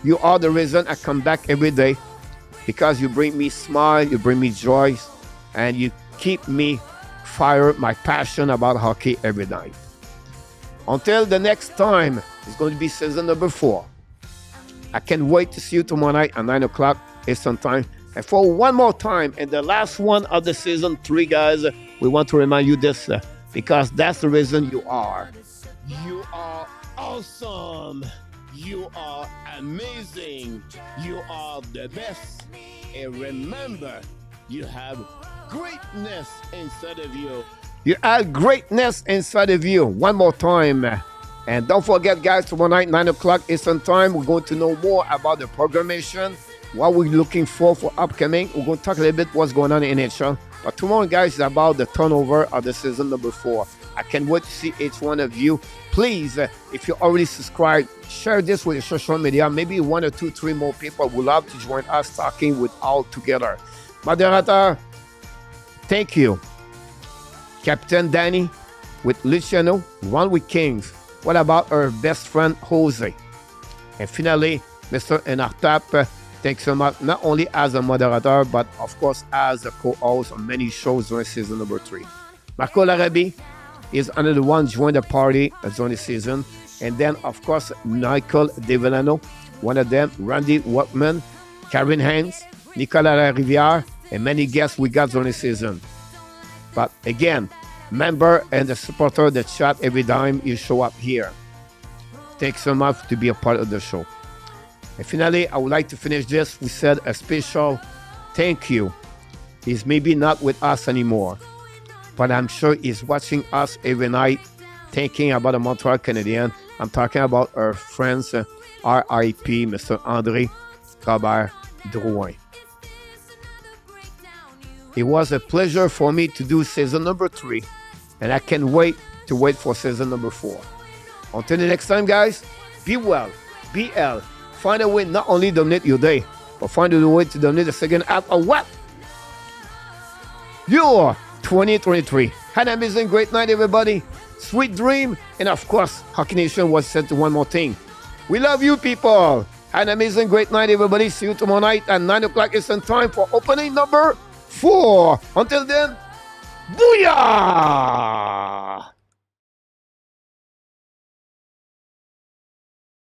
You are the reason I come back every day because you bring me smile, you bring me joy, and you keep me fire, my passion about hockey every night. Until the next time, it's going to be season number 4. I can't wait to see you tomorrow night at 9 o'clock Eastern Time. And for one more time, and the last one of the season 3, guys, we want to remind you this because that's the reason you are. You are awesome. You are amazing. You are the best. And remember, you have greatness inside of you. You have greatness inside of you. One more time. And don't forget, guys, tomorrow night, 9 o'clock Eastern Time, we're going to know more about the programmation, what we're looking for upcoming. We're going to talk a little bit what's going on in NHL. But tomorrow, guys, is about the turnover of the season number 4. I can't wait to see each one of you. Please, if you're already subscribed, share this with your social media. Maybe 1 or 2, 3 more people would love to join us talking with all together. Moderator, thank you. Captain Danny with Luciano, one with Kings. What about our best friend, Jose? And finally, Mr. Enartap, thanks so much, not only as a moderator, but of course as a co-host on many shows during season number 3. Marco Larabi is another one joined the party during the season. And then, of course, Michael DeVillano, one of them, Randy Workman, Karen Haynes, Nicolas Rivière, and many guests we got during the season. But again, member and the supporter that chat every time you show up here. Thanks so much to be a part of the show. And finally, I would like to finish this. We said a special thank you. He's maybe not with us anymore, but I'm sure he's watching us every night, thinking about the Montreal Canadiens. I'm talking about our friends, R.I.P. Mr. André Robert Drouin. It was a pleasure for me to do season number 3, and I can't wait for season number 4. Until the next time, guys, be well, be L. Find a way not only dominate your day, but find a way to dominate the second half of what? Your 2023. Had an amazing great night, everybody. Sweet dream. And of course, Hockey Nation was said to one more thing. We love you, people. Had an amazing great night, everybody. See you tomorrow night at 9 o'clock Eastern Time for opening number 4. Until then, booyah!